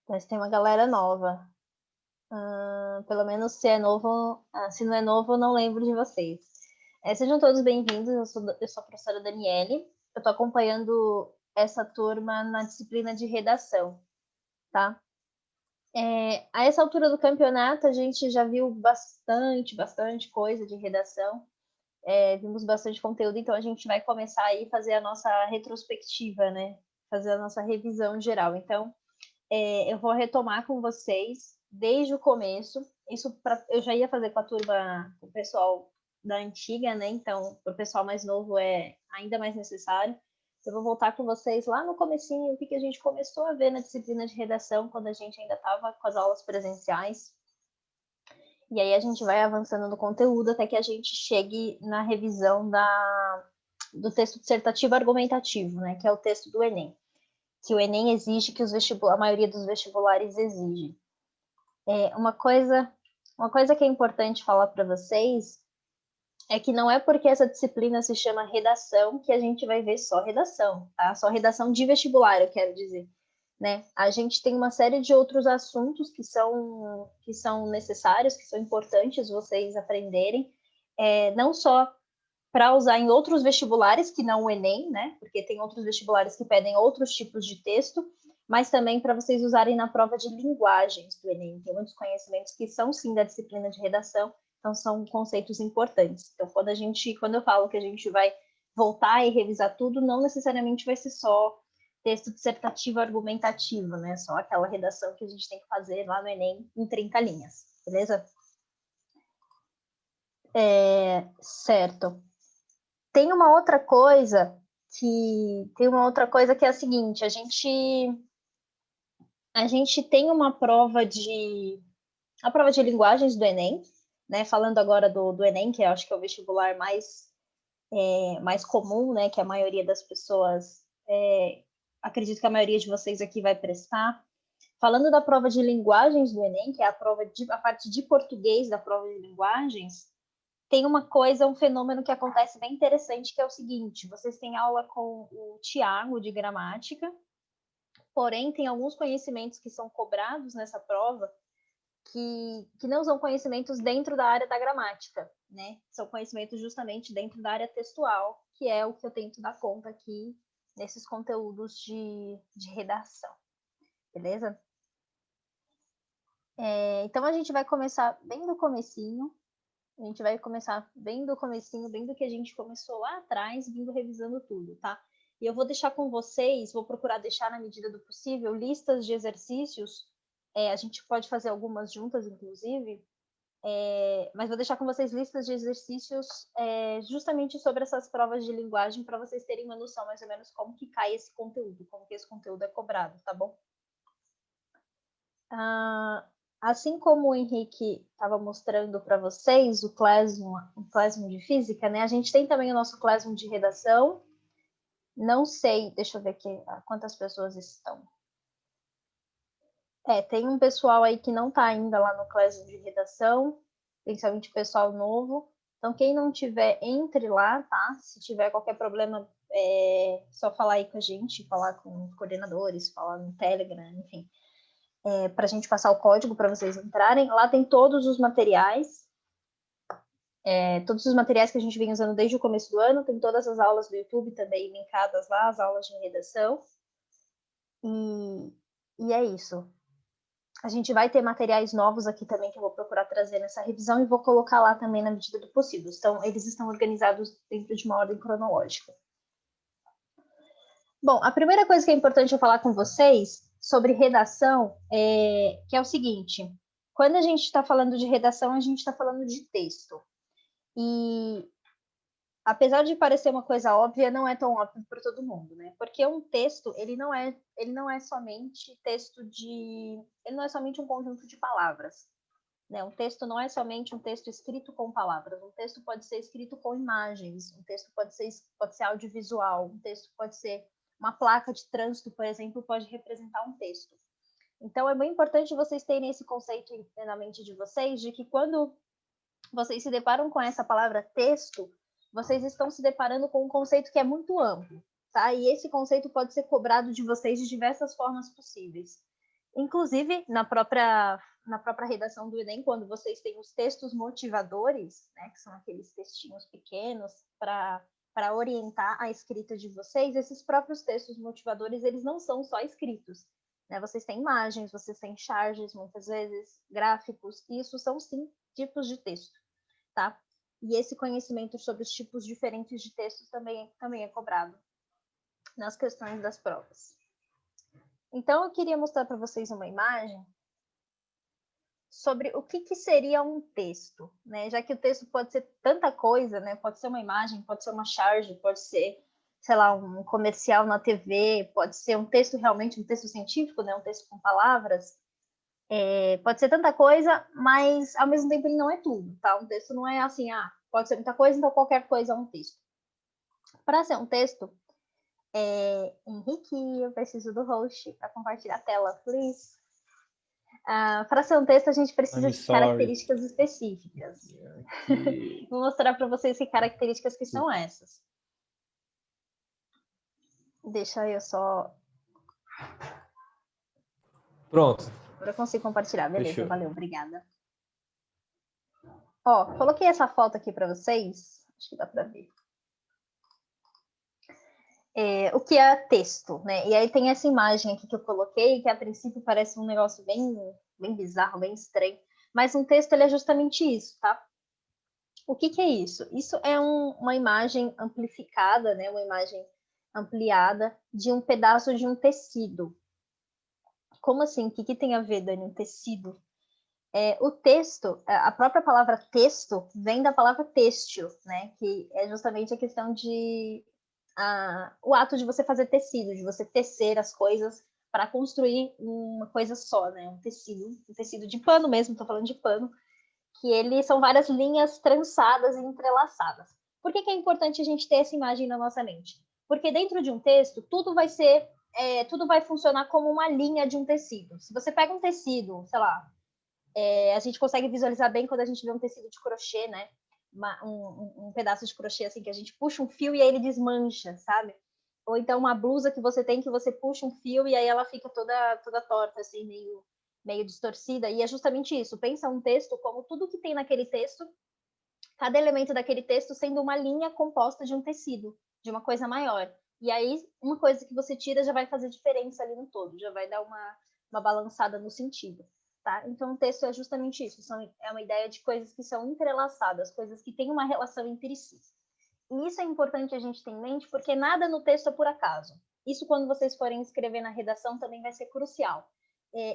Mas tem uma galera nova. Pelo menos se é novo, se não é novo, eu não lembro de vocês. Sejam todos bem-vindos, eu sou a professora Daniele. Eu estou acompanhando essa turma na disciplina de redação, tá? A essa altura do campeonato, a gente já viu bastante coisa de redação. Vimos bastante conteúdo, então a gente vai começar aí a fazer a nossa retrospectiva, né? Fazer a nossa revisão geral. Então, eu vou retomar com vocês desde o começo. Eu já ia fazer com a turma, com o pessoal da antiga, né? Então, para o pessoal mais novo é ainda mais necessário. Eu vou voltar com vocês lá no comecinho, o que a gente começou a ver na disciplina de redação, quando a gente ainda estava com as aulas presenciais. E aí a gente vai avançando no conteúdo até que a gente chegue na revisão do texto dissertativo argumentativo, né? Que é o texto do Enem. Que o Enem exige, que a maioria dos vestibulares exige. Uma coisa que é importante falar para vocês é que não é porque essa disciplina se chama redação que a gente vai ver só redação, tá? Só redação de vestibular, eu quero dizer. Né? A gente tem uma série de outros assuntos que são necessários, que são importantes vocês aprenderem, não só para usar em outros vestibulares, que não o Enem, né? Porque tem outros vestibulares que pedem outros tipos de texto, mas também para vocês usarem na prova de linguagens do Enem. Tem muitos conhecimentos que são sim da disciplina de redação, então são conceitos importantes. Então, quando eu falo que a gente vai voltar e revisar tudo, não necessariamente vai ser só texto dissertativo argumentativo, né? Só aquela redação que a gente tem que fazer lá no Enem em 30 linhas, beleza? Certo. Tem uma outra coisa que é a seguinte, a gente tem a prova de linguagens do Enem, né? Falando agora do Enem, que eu acho que é o vestibular mais comum, né? Que a maioria das pessoas, acredito que a maioria de vocês aqui vai prestar. Falando da prova de linguagens do Enem, que é a parte de português da prova de linguagens, tem um fenômeno que acontece bem interessante, que é o seguinte: vocês têm aula com o Tiago de gramática, porém tem alguns conhecimentos que são cobrados nessa prova que não são conhecimentos dentro da área da gramática, né? São conhecimentos justamente dentro da área textual, que é o que eu tento dar conta aqui nesses conteúdos de redação, beleza? Então a gente vai começar bem do comecinho. A gente vai começar bem do comecinho, bem do que a gente começou lá atrás, vindo revisando tudo, tá? E eu vou deixar com vocês, vou procurar deixar na medida do possível listas de exercícios. A gente pode fazer algumas juntas, inclusive, mas vou deixar com vocês listas de exercícios justamente sobre essas provas de linguagem para vocês terem uma noção mais ou menos como que cai esse conteúdo, como que esse conteúdo é cobrado, tá bom? Assim como o Henrique estava mostrando para vocês o Classroom de física, né? A gente tem também o nosso Classroom de redação. Não sei, deixa eu ver aqui quantas pessoas estão. Tem um pessoal aí que não está ainda lá no Classroom de redação, principalmente pessoal novo. Então, quem não tiver, entre lá, tá? Se tiver qualquer problema, só falar aí com a gente, falar com os coordenadores, falar no Telegram, enfim. Para a gente passar o código para vocês entrarem. Lá tem todos os materiais que a gente vem usando desde o começo do ano, tem todas as aulas do YouTube também linkadas lá, as aulas de redação. E é isso. A gente vai ter materiais novos aqui também que eu vou procurar trazer nessa revisão e vou colocar lá também na medida do possível. Então, eles estão organizados dentro de uma ordem cronológica. Bom, a primeira coisa que é importante eu falar com vocês sobre redação que é o seguinte: quando a gente está falando de redação, a gente está falando de texto. E apesar de parecer uma coisa óbvia, não é tão óbvio para todo mundo, né? Porque um texto, ele não é somente ele não é somente um conjunto de palavras, né? Um texto não é somente um texto escrito com palavras. Um texto pode ser escrito com imagens, um texto pode ser audiovisual, um texto pode ser uma placa de trânsito, por exemplo, pode representar um texto. Então, é bem importante vocês terem esse conceito na mente de vocês, de que quando vocês se deparam com essa palavra texto, vocês estão se deparando com um conceito que é muito amplo, tá? E esse conceito pode ser cobrado de vocês de diversas formas possíveis. Inclusive, na própria redação do Enem, quando vocês têm os textos motivadores, né, que são aqueles textinhos pequenos para orientar a escrita de vocês, esses próprios textos motivadores, eles não são só escritos, né? Vocês têm imagens, vocês têm charges, muitas vezes, gráficos, e isso são, sim, tipos de texto, tá? E esse conhecimento sobre os tipos diferentes de textos também é cobrado nas questões das provas. Então, eu queria mostrar para vocês uma imagem sobre o que seria um texto, né? Já que o texto pode ser tanta coisa, né? Pode ser uma imagem, pode ser uma charge, pode ser, sei lá, um comercial na TV, pode ser um texto realmente, um texto científico, né? Um texto com palavras. Pode ser tanta coisa, mas ao mesmo tempo ele não é tudo, tá? Um texto não é assim, pode ser muita coisa, então qualquer coisa é um texto. Para ser um texto, Henrique, eu preciso do host para compartilhar a tela, please. Para ser um texto, a gente precisa de características específicas. Vou mostrar para vocês que características que são essas. Deixa eu só... Pronto. Agora eu consigo compartilhar. Beleza, Fechou. Valeu, obrigada. Ó, coloquei essa foto aqui para vocês. Acho que dá para ver. O que é texto, né? E aí tem essa imagem aqui que eu coloquei, que a princípio parece um negócio bem bizarro, bem estranho. Mas um texto, ele é justamente isso, tá? O que é isso? Isso é uma imagem amplificada, né? Uma imagem ampliada de um pedaço de um tecido. Como assim? O que tem a ver, Dani, um tecido? O texto, a própria palavra texto vem da palavra têxtil, né? Que é justamente a questão de o ato de você fazer tecido, de você tecer as coisas para construir uma coisa só, né? Um tecido de pano mesmo, estou falando de pano, que eles são várias linhas trançadas e entrelaçadas. Por que é importante a gente ter essa imagem na nossa mente? Porque dentro de um texto, tudo vai funcionar como uma linha de um tecido. Se você pega um tecido, sei lá, a gente consegue visualizar bem quando a gente vê um tecido de crochê, né? Um pedaço de crochê assim que a gente puxa um fio e aí ele desmancha, sabe? Ou então uma blusa que você tem que você puxa um fio e aí ela fica toda torta, assim, meio distorcida. E é justamente isso. Pensa um texto como tudo que tem naquele texto, cada elemento daquele texto sendo uma linha composta de um tecido, de uma coisa maior. E aí, uma coisa que você tira já vai fazer diferença ali no todo, já vai dar uma balançada no sentido. Tá? Então, o texto é justamente isso. É uma ideia de coisas que são entrelaçadas, coisas que têm uma relação entre si. E isso é importante a gente ter em mente, porque nada no texto é por acaso. Isso, quando vocês forem escrever na redação, também vai ser crucial.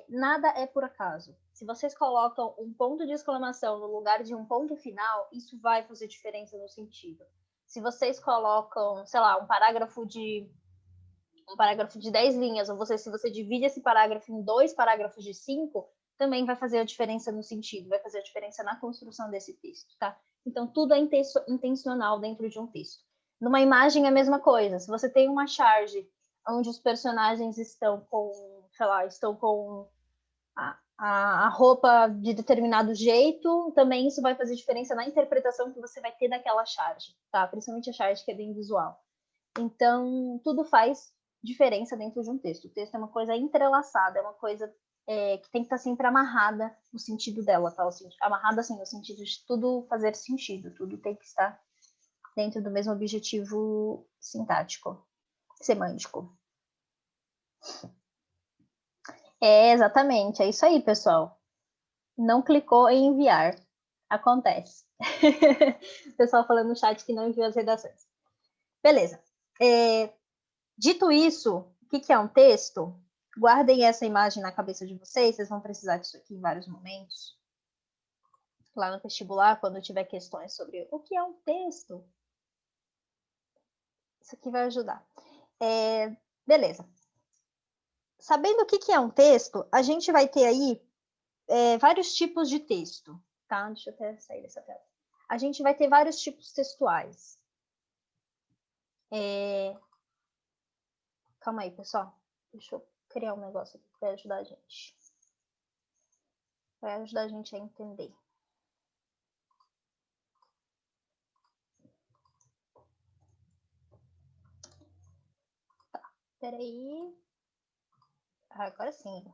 Nada é por acaso. Se vocês colocam um ponto de exclamação no lugar de um ponto final, isso vai fazer diferença no sentido. Se vocês colocam, sei lá, um parágrafo de 10 linhas, ou se você divide esse parágrafo em 2 parágrafos de 5, também vai fazer a diferença no sentido, vai fazer a diferença na construção desse texto, tá? Então, tudo é intencional dentro de um texto. Numa imagem é a mesma coisa. Se você tem uma charge onde os personagens estão com, sei lá, a roupa de determinado jeito, também isso vai fazer diferença na interpretação que você vai ter daquela charge, tá? Principalmente a charge que é bem visual. Então, tudo faz diferença dentro de um texto. O texto é uma coisa entrelaçada, é uma coisa que tem que estar sempre amarrada no sentido dela, tá? Amarrada, assim, no sentido de tudo fazer sentido, tudo tem que estar dentro do mesmo objetivo sintático, semântico. Exatamente, é isso aí, pessoal. Não clicou em enviar. Acontece. O pessoal falando no chat que não enviou as redações. Beleza. Dito isso, o que é um texto? Guardem essa imagem na cabeça de vocês vão precisar disso aqui em vários momentos. Lá no vestibular, quando tiver questões sobre o que é um texto. Isso aqui vai ajudar. Beleza. Sabendo o que é um texto, a gente vai ter aí vários tipos de texto. Tá? Deixa eu até sair dessa tela. A gente vai ter vários tipos textuais. Calma aí, pessoal. Deixa eu criar um negócio aqui que vai ajudar a gente. Vai ajudar a gente a entender. Tá, peraí. Agora sim.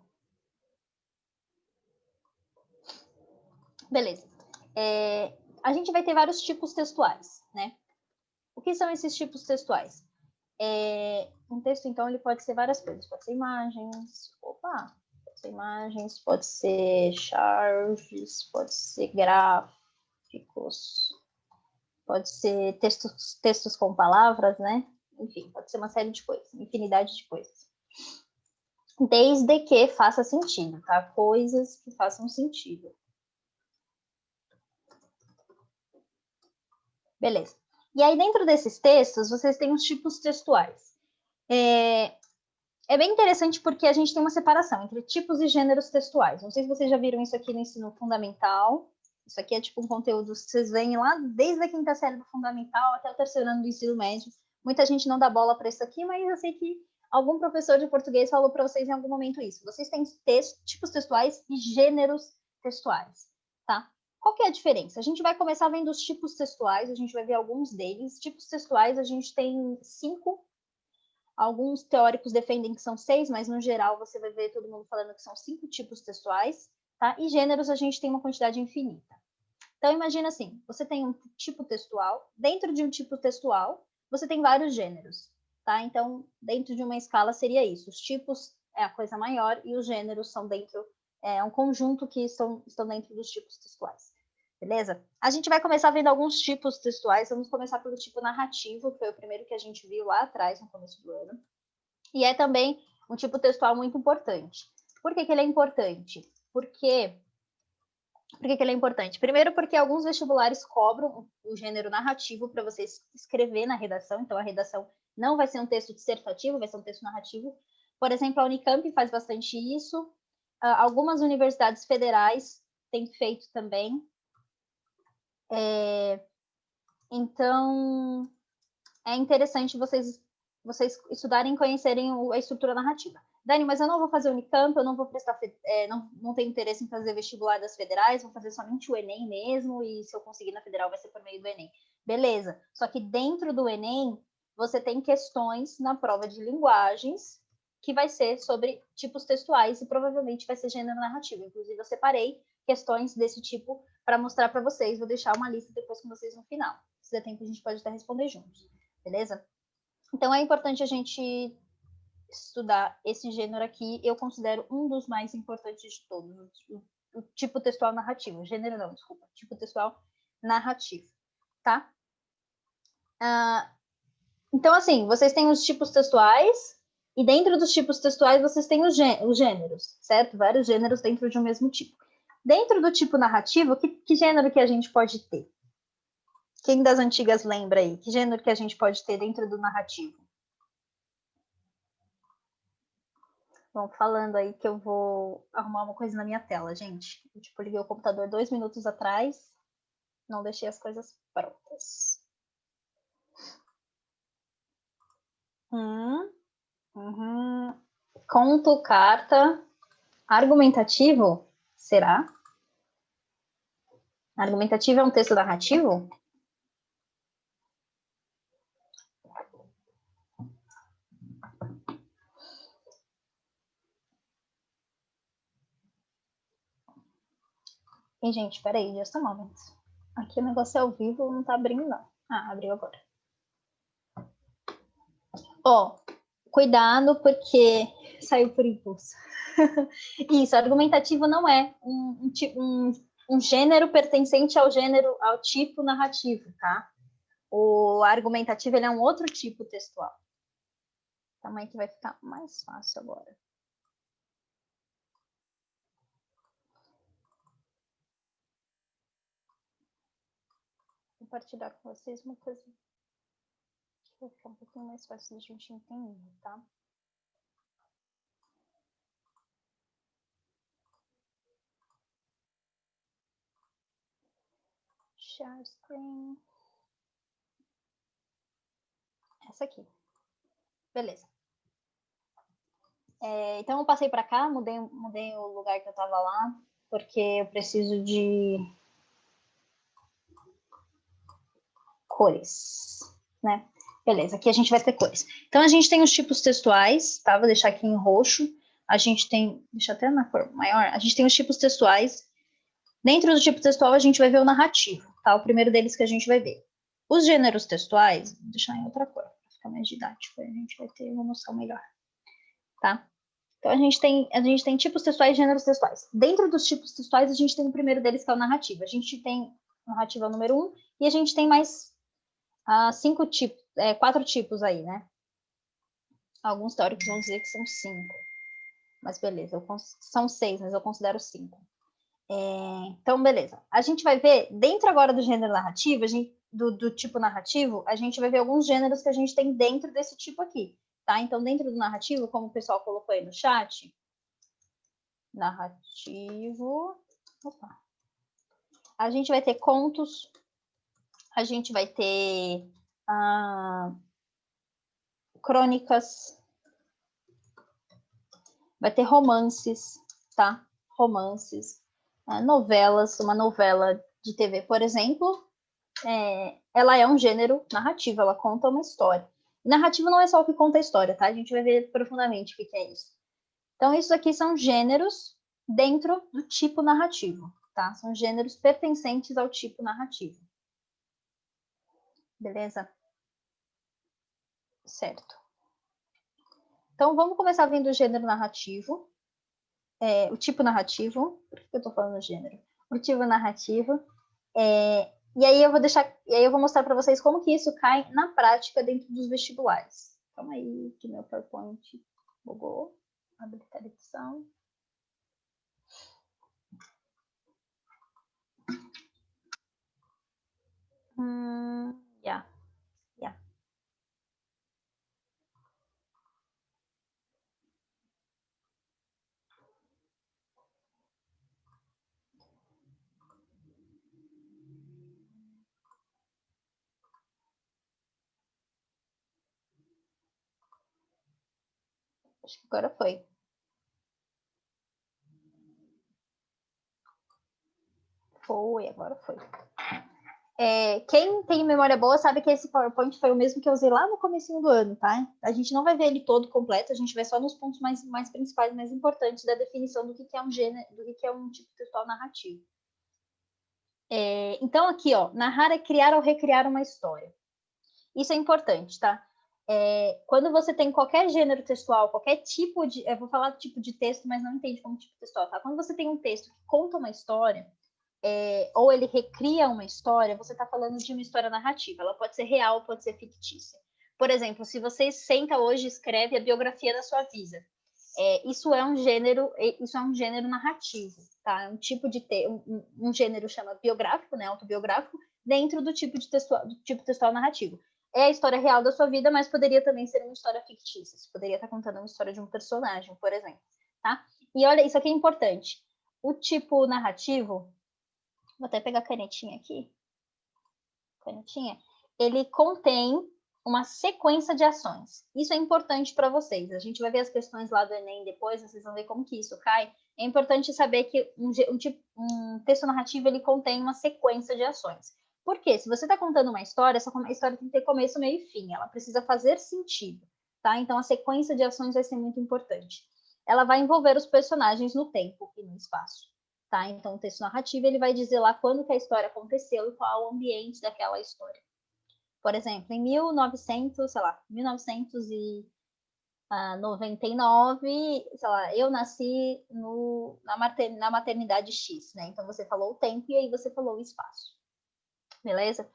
Beleza. A gente vai ter vários tipos textuais, né? O que são esses tipos textuais? Um texto, então, ele pode ser várias coisas. Pode ser imagens, pode ser charges, pode ser gráficos, pode ser textos com palavras, né? Enfim, pode ser uma série de coisas, infinidade de coisas. Desde que faça sentido, tá? Coisas que façam sentido. Beleza. E aí, dentro desses textos, vocês têm os tipos textuais. É bem interessante porque a gente tem uma separação entre tipos e gêneros textuais. Não sei se vocês já viram isso aqui no ensino fundamental. Isso aqui é tipo um conteúdo que vocês veem lá desde a quinta série do fundamental até o terceiro ano do ensino médio. Muita gente não dá bola para isso aqui, mas eu sei que algum professor de português falou para vocês em algum momento isso. Vocês têm tipos textuais e gêneros textuais, tá? Qual que é a diferença? A gente vai começar vendo os tipos textuais, a gente vai ver alguns deles. Tipos textuais, a gente tem 5. Alguns teóricos defendem que são 6, mas no geral você vai ver todo mundo falando que são 5 tipos textuais, tá? E gêneros a gente tem uma quantidade infinita. Então imagina assim, você tem um tipo textual, dentro de um tipo textual, você tem vários gêneros, tá? Então, dentro de uma escala seria isso. Os tipos é a coisa maior e os gêneros são dentro, um conjunto que estão dentro dos tipos textuais. Beleza? A gente vai começar vendo alguns tipos textuais. Vamos começar pelo tipo narrativo, que foi o primeiro que a gente viu lá atrás, no começo do ano. E é também um tipo textual muito importante. Por que ele é importante? Por que ele é importante? Primeiro, porque alguns vestibulares cobram o gênero narrativo para você escrever na redação. Então, a redação não vai ser um texto dissertativo, vai ser um texto narrativo. Por exemplo, a Unicamp faz bastante isso. Algumas universidades federais têm feito também. Então, é interessante vocês estudarem e conhecerem a estrutura narrativa. Dani, mas eu não vou fazer Unicamp, eu não vou prestar, não tenho interesse em fazer vestibular das federais, vou fazer somente o Enem mesmo, e se eu conseguir na federal vai ser por meio do Enem. Beleza, só que dentro do Enem, você tem questões na prova de linguagens, que vai ser sobre tipos textuais, e provavelmente vai ser gênero narrativo. Inclusive, eu separei questões desse tipo para mostrar para vocês, vou deixar uma lista depois com vocês no final. Se der tempo, a gente pode até responder juntos, beleza? Então, é importante a gente estudar esse gênero aqui. Eu considero um dos mais importantes de todos, o tipo textual narrativo. Gênero não, desculpa. Tipo textual narrativo, tá? Então, assim, vocês têm os tipos textuais e dentro dos tipos textuais vocês têm os gêneros, certo? Vários gêneros dentro de um mesmo tipo. Dentro do tipo narrativo, que gênero que a gente pode ter? Quem das antigas lembra aí? Que gênero que a gente pode ter dentro do narrativo? Vão falando aí que eu vou arrumar uma coisa na minha tela, gente. Eu, liguei o computador 2 minutos atrás, não deixei as coisas prontas. Conto, carta, argumentativo? Será? Argumentativo é um texto narrativo? E, gente, peraí, just a moment. Aqui o negócio é ao vivo, não tá abrindo, não. Ah, abriu agora. Ó, cuidado, porque saiu por impulso. Isso, argumentativo não é um gênero pertencente ao tipo narrativo, tá? O argumentativo ele é um outro tipo textual. Calma aí que vai ficar mais fácil agora. Vou compartilhar com vocês uma coisa que vai ficar um pouquinho mais fácil de a gente entender, tá? Share screen. Essa aqui. Beleza. Então eu passei para cá, mudei o lugar que eu estava lá, porque eu preciso de cores, né? Beleza, aqui a gente vai ter cores. Então a gente tem os tipos textuais, tá? Vou deixar aqui em roxo. A gente tem, deixa até na cor maior, a gente tem os tipos textuais Dentro do tipo textual, a gente vai ver o narrativo, tá? O primeiro deles que a gente vai ver. Os gêneros textuais, vou deixar em outra cor, para ficar mais didático, a gente vai ter uma noção melhor, tá? Então, a gente tem tipos textuais e gêneros textuais. Dentro dos tipos textuais, a gente tem o primeiro deles, que é o narrativo. A gente tem narrativa número 1, e a gente tem mais 4 tipos aí, né? Alguns teóricos vão dizer que são 5. Mas beleza, são 6, mas eu considero 5. Então, beleza. A gente vai ver, dentro agora do gênero narrativo, do tipo narrativo, a gente vai ver alguns gêneros que a gente tem dentro desse tipo aqui, tá? Então, dentro do narrativo, como o pessoal colocou aí no chat, narrativo, opa, a gente vai ter contos, a gente vai ter crônicas, vai ter romances, tá? Romances, novelas, uma novela de TV, por exemplo, ela é um gênero narrativo, ela conta uma história. Narrativo não é só o que conta a história, tá? A gente vai ver profundamente o que é isso. Então, isso aqui são gêneros dentro do tipo narrativo, tá? São gêneros pertencentes ao tipo narrativo. Beleza? Certo. Então, vamos começar vendo o gênero narrativo. O tipo narrativo. Por que eu tô falando gênero? O tipo narrativo. E aí eu vou mostrar para vocês como que isso cai na prática dentro dos vestibulares. Calma aí, que meu PowerPoint bugou. Habilitar a edição. Yeah. Acho que agora foi. Agora foi. Quem tem memória boa sabe que esse PowerPoint foi o mesmo que eu usei lá no comecinho do ano, tá? A gente não vai ver ele todo completo, a gente vai só nos pontos mais principais, mais importantes da definição do que é um gênero, do que é um tipo textual narrativo. Então, aqui, ó, narrar é criar ou recriar uma história. Isso é importante, tá? Quando você tem qualquer gênero textual, qualquer tipo de... Eu vou falar tipo de texto, mas não entende como tipo textual, tá? Quando você tem um texto que conta uma história, ou ele recria uma história, você está falando de uma história narrativa. Ela pode ser real, pode ser fictícia. Por exemplo, se você senta hoje e escreve a biografia da sua vida, isso é um gênero narrativo, tá? É um tipo de um gênero chama biográfico, né, autobiográfico, dentro do tipo textual narrativo. É a história real da sua vida, mas poderia também ser uma história fictícia. Você poderia estar contando uma história de um personagem, por exemplo, tá? E olha, isso aqui é importante. O tipo narrativo, vou até pegar a canetinha aqui. Canetinha. Ele contém uma sequência de ações. Isso é importante para vocês. A gente vai ver as questões lá do Enem depois, vocês vão ver como que isso cai. É importante saber que um texto narrativo ele contém uma sequência de ações. Por quê? Se você está contando uma história, essa história tem que ter começo, meio e fim. Ela precisa fazer sentido, tá? Então, a sequência de ações vai ser muito importante. Ela vai envolver os personagens no tempo e no espaço. Tá? Então, o texto narrativo ele vai dizer lá quando que a história aconteceu e qual o ambiente daquela história. Por exemplo, em 1999, sei lá, eu nasci na maternidade X, né? Então, você falou o tempo e aí você falou o espaço. Beleza?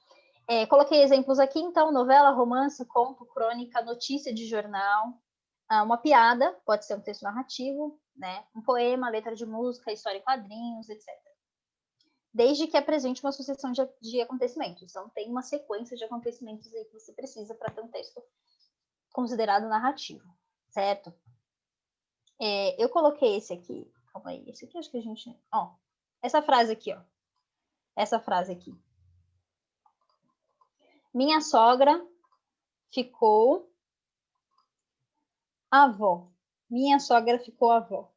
Coloquei exemplos aqui, então, novela, romance, conto, crônica, notícia de jornal, uma piada, pode ser um texto narrativo, né? Um poema, letra de música, história em quadrinhos, etc. Desde que apresente uma sucessão de acontecimentos. Então, tem uma sequência de acontecimentos aí que você precisa para ter um texto considerado narrativo, certo? Eu coloquei esse aqui, calma aí, esse aqui acho que a gente... Ó, essa frase aqui, ó. Essa frase aqui. Minha sogra ficou avó. Minha sogra ficou avó.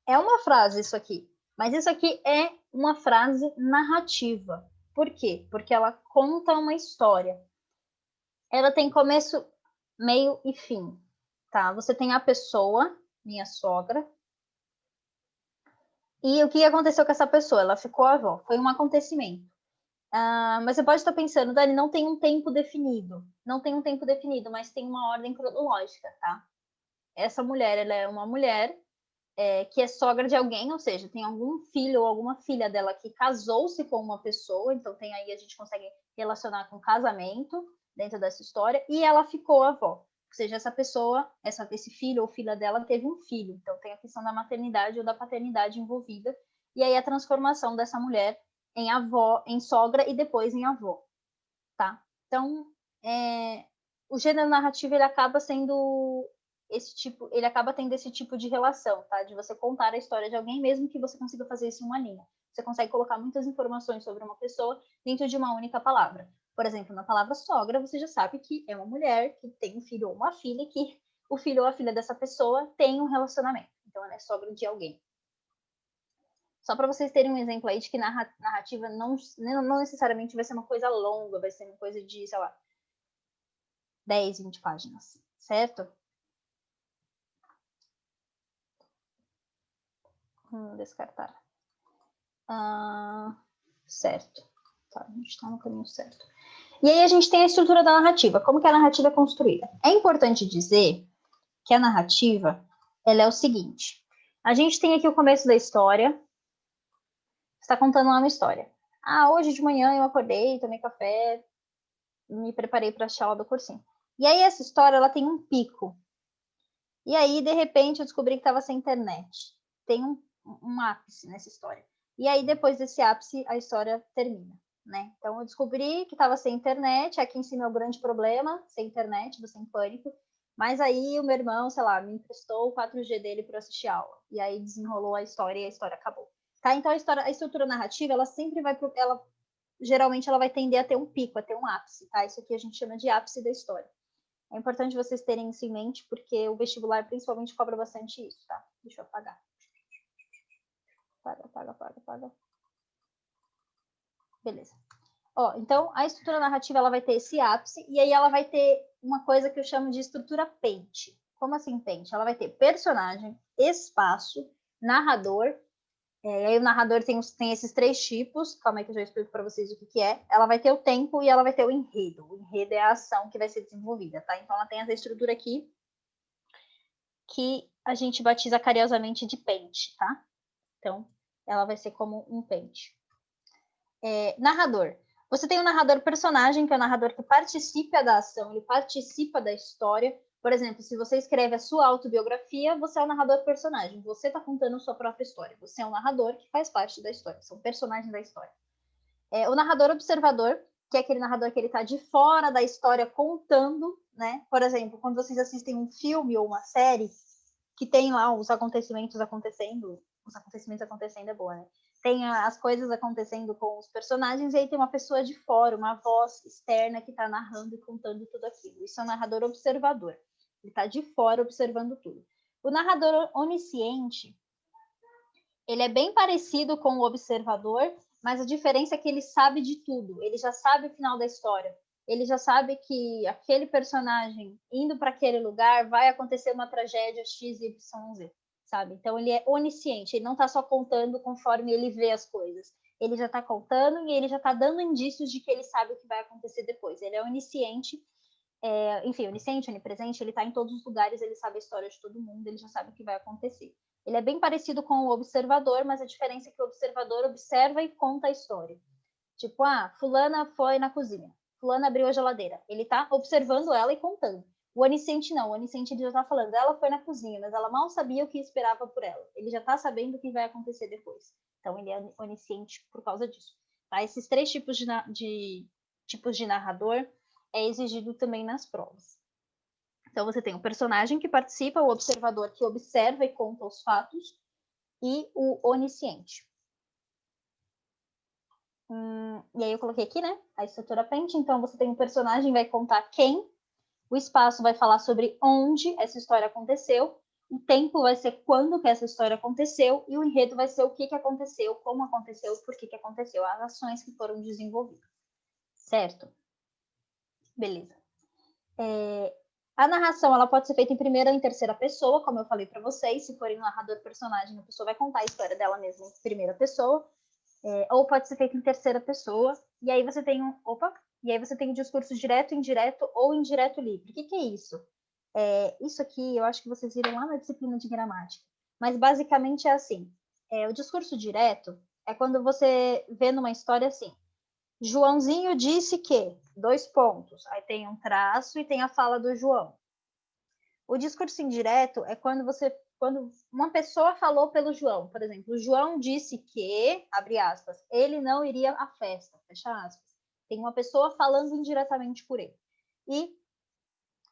É uma frase isso aqui, mas isso aqui é uma frase narrativa. Por quê? Porque ela conta uma história. Ela tem começo, meio e fim, tá? Você tem a pessoa, minha sogra, E o que aconteceu com essa pessoa? Ela ficou avó. Foi um acontecimento. Mas você pode estar pensando, Dani, não tem um tempo definido. Não tem um tempo definido, mas tem uma ordem cronológica, tá? Essa mulher, ela é uma mulher que é sogra de alguém, ou seja, tem algum filho ou alguma filha dela que casou-se com uma pessoa, então tem aí, a gente consegue relacionar com casamento dentro dessa história, e ela ficou avó. Ou seja, essa pessoa, esse filho ou filha dela teve um filho, então tem a questão da maternidade ou da paternidade envolvida, e aí a transformação dessa mulher em avó, em sogra e depois em avó, tá? Então, o gênero narrativo ele acaba sendo ele acaba tendo esse tipo de relação, tá? De você contar a história de alguém, mesmo que você consiga fazer isso em uma linha. Você consegue colocar muitas informações sobre uma pessoa dentro de uma única palavra. Por exemplo, na palavra sogra, você já sabe que é uma mulher que tem um filho ou uma filha, e que o filho ou a filha dessa pessoa tem um relacionamento. Então, ela é sogra de alguém. Só para vocês terem um exemplo aí de que narrativa não necessariamente vai ser uma coisa longa, vai ser uma coisa de, sei lá, 10, 20 páginas, certo? Descartar. Certo. Tá, a gente está no caminho certo. E aí a gente tem a estrutura da narrativa. Como que a narrativa é construída? É importante dizer que a narrativa, ela é o seguinte. A gente tem aqui o começo da história. Está contando lá uma história. Hoje de manhã eu acordei, tomei café, me preparei para a aula do cursinho. E aí essa história, ela tem um pico. E aí, de repente, eu descobri que estava sem internet. Tem um ápice nessa história. E aí, depois desse ápice, a história termina, né? Então, eu descobri que estava sem internet. Aqui em cima é o grande problema, sem internet, você em pânico. Mas aí, o meu irmão, sei lá, me emprestou o 4G dele para assistir a aula. E aí, desenrolou a história e a história acabou. Tá? Então, a estrutura narrativa, ela sempre vai... geralmente, ela vai tender a ter um pico, a ter um ápice, tá? Isso aqui a gente chama de ápice da história. É importante vocês terem isso em mente, porque o vestibular principalmente cobra bastante isso, tá? Deixa eu apagar. Apaga. Beleza. Então, a estrutura narrativa ela vai ter esse ápice, e aí ela vai ter uma coisa que eu chamo de estrutura pente. Como assim pente? Ela vai ter personagem, espaço, narrador. E aí o narrador tem esses 3 tipos. Calma aí que eu já explico para vocês o que é. Ela vai ter o tempo e ela vai ter o enredo. O enredo é a ação que vai ser desenvolvida, tá? Então ela tem essa estrutura aqui, que a gente batiza carinhosamente de pente, tá? Então, ela vai ser como um pente. Narrador. Você tem um narrador personagem, que é o narrador que participa da ação, ele participa da história. Por exemplo, se você escreve a sua autobiografia, você é o narrador personagem. Você está contando a sua própria história. Você é um narrador que faz parte da história. Você é um personagem da história. O narrador observador, que é aquele narrador que ele está de fora da história contando, né? Por exemplo, quando vocês assistem um filme ou uma série, que tem lá os acontecimentos acontecendo é boa, né? Tem as coisas acontecendo com os personagens, e aí tem uma pessoa de fora, uma voz externa que está narrando e contando tudo aquilo. Isso é um narrador observador. Ele está de fora observando tudo. O narrador onisciente, ele é bem parecido com o observador, mas a diferença é que ele sabe de tudo. Ele já sabe o final da história. Ele já sabe que aquele personagem indo para aquele lugar vai acontecer uma tragédia XYZ, sabe? Então ele é onisciente, ele não está só contando conforme ele vê as coisas. Ele já está contando e ele já está dando indícios de que ele sabe o que vai acontecer depois. Ele é onisciente, enfim, onisciente, onipresente, ele está em todos os lugares, ele sabe a história de todo mundo, ele já sabe o que vai acontecer. Ele é bem parecido com o observador, mas a diferença é que o observador observa e conta a história. Tipo, fulana foi na cozinha, fulana abriu a geladeira. Ele tá observando ela e contando. O onisciente não, o onisciente ele já tá falando, ela foi na cozinha, mas ela mal sabia o que esperava por ela. Ele já tá sabendo o que vai acontecer depois. Então ele é onisciente por causa disso. Tá? Esses 3 tipos de narrador é exigido também nas provas. Então você tem o personagem que participa, o observador que observa e conta os fatos, e o onisciente. E aí eu coloquei aqui, né, a estrutura pente. Então você tem um personagem, vai contar quem, o espaço vai falar sobre onde essa história aconteceu, o tempo vai ser quando que essa história aconteceu, e o enredo vai ser o que aconteceu, como aconteceu, por que aconteceu, as ações que foram desenvolvidas. Certo? Beleza. A narração ela pode ser feita em primeira ou em terceira pessoa, como eu falei para vocês. Se for em narrador personagem, a pessoa vai contar a história dela mesma em primeira pessoa. Ou pode ser feita em terceira pessoa. E aí você tem o discurso direto, indireto ou indireto livre. O que é isso? Isso aqui eu acho que vocês viram lá na disciplina de gramática. Mas basicamente é assim. O discurso direto é quando você vê numa história assim. Joãozinho disse que, 2 pontos. Aí tem um traço e tem a fala do João. O discurso indireto é quando uma pessoa falou pelo João. Por exemplo, o João disse que, abre aspas, ele não iria à festa, fecha aspas. Tem uma pessoa falando indiretamente por ele. E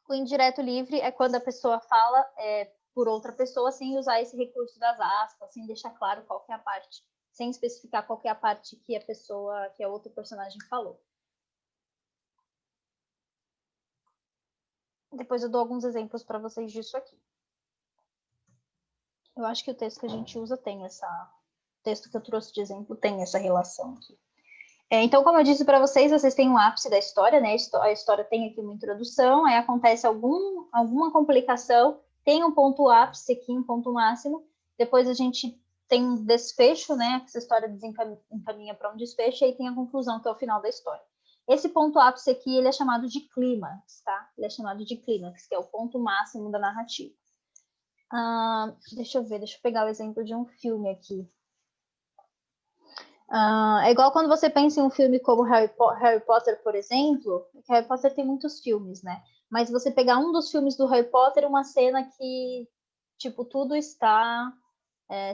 o indireto livre é quando a pessoa fala por outra pessoa sem usar esse recurso das aspas, sem deixar claro qual que é a parte, sem especificar qual que é a parte que a outro personagem falou. Depois eu dou alguns exemplos para vocês disso aqui. Eu acho que o texto que a gente usa tem essa... O texto que eu trouxe de exemplo tem essa relação aqui. Então, como eu disse para vocês, vocês têm um ápice da história, né? A história tem aqui uma introdução, aí acontece alguma complicação, tem um ponto ápice aqui, um ponto máximo, depois a gente tem um desfecho, né? Essa história encaminha para um desfecho, e aí tem a conclusão, que é o final da história. Esse ponto ápice aqui, ele é chamado de clímax, tá? Ele é chamado de clímax, que é o ponto máximo da narrativa. Deixa eu pegar o exemplo de um filme aqui. É igual quando você pensa em um filme como Harry Potter, por exemplo. Harry Potter tem muitos filmes, né? Mas você pegar um dos filmes do Harry Potter, uma cena que, tipo, tudo está...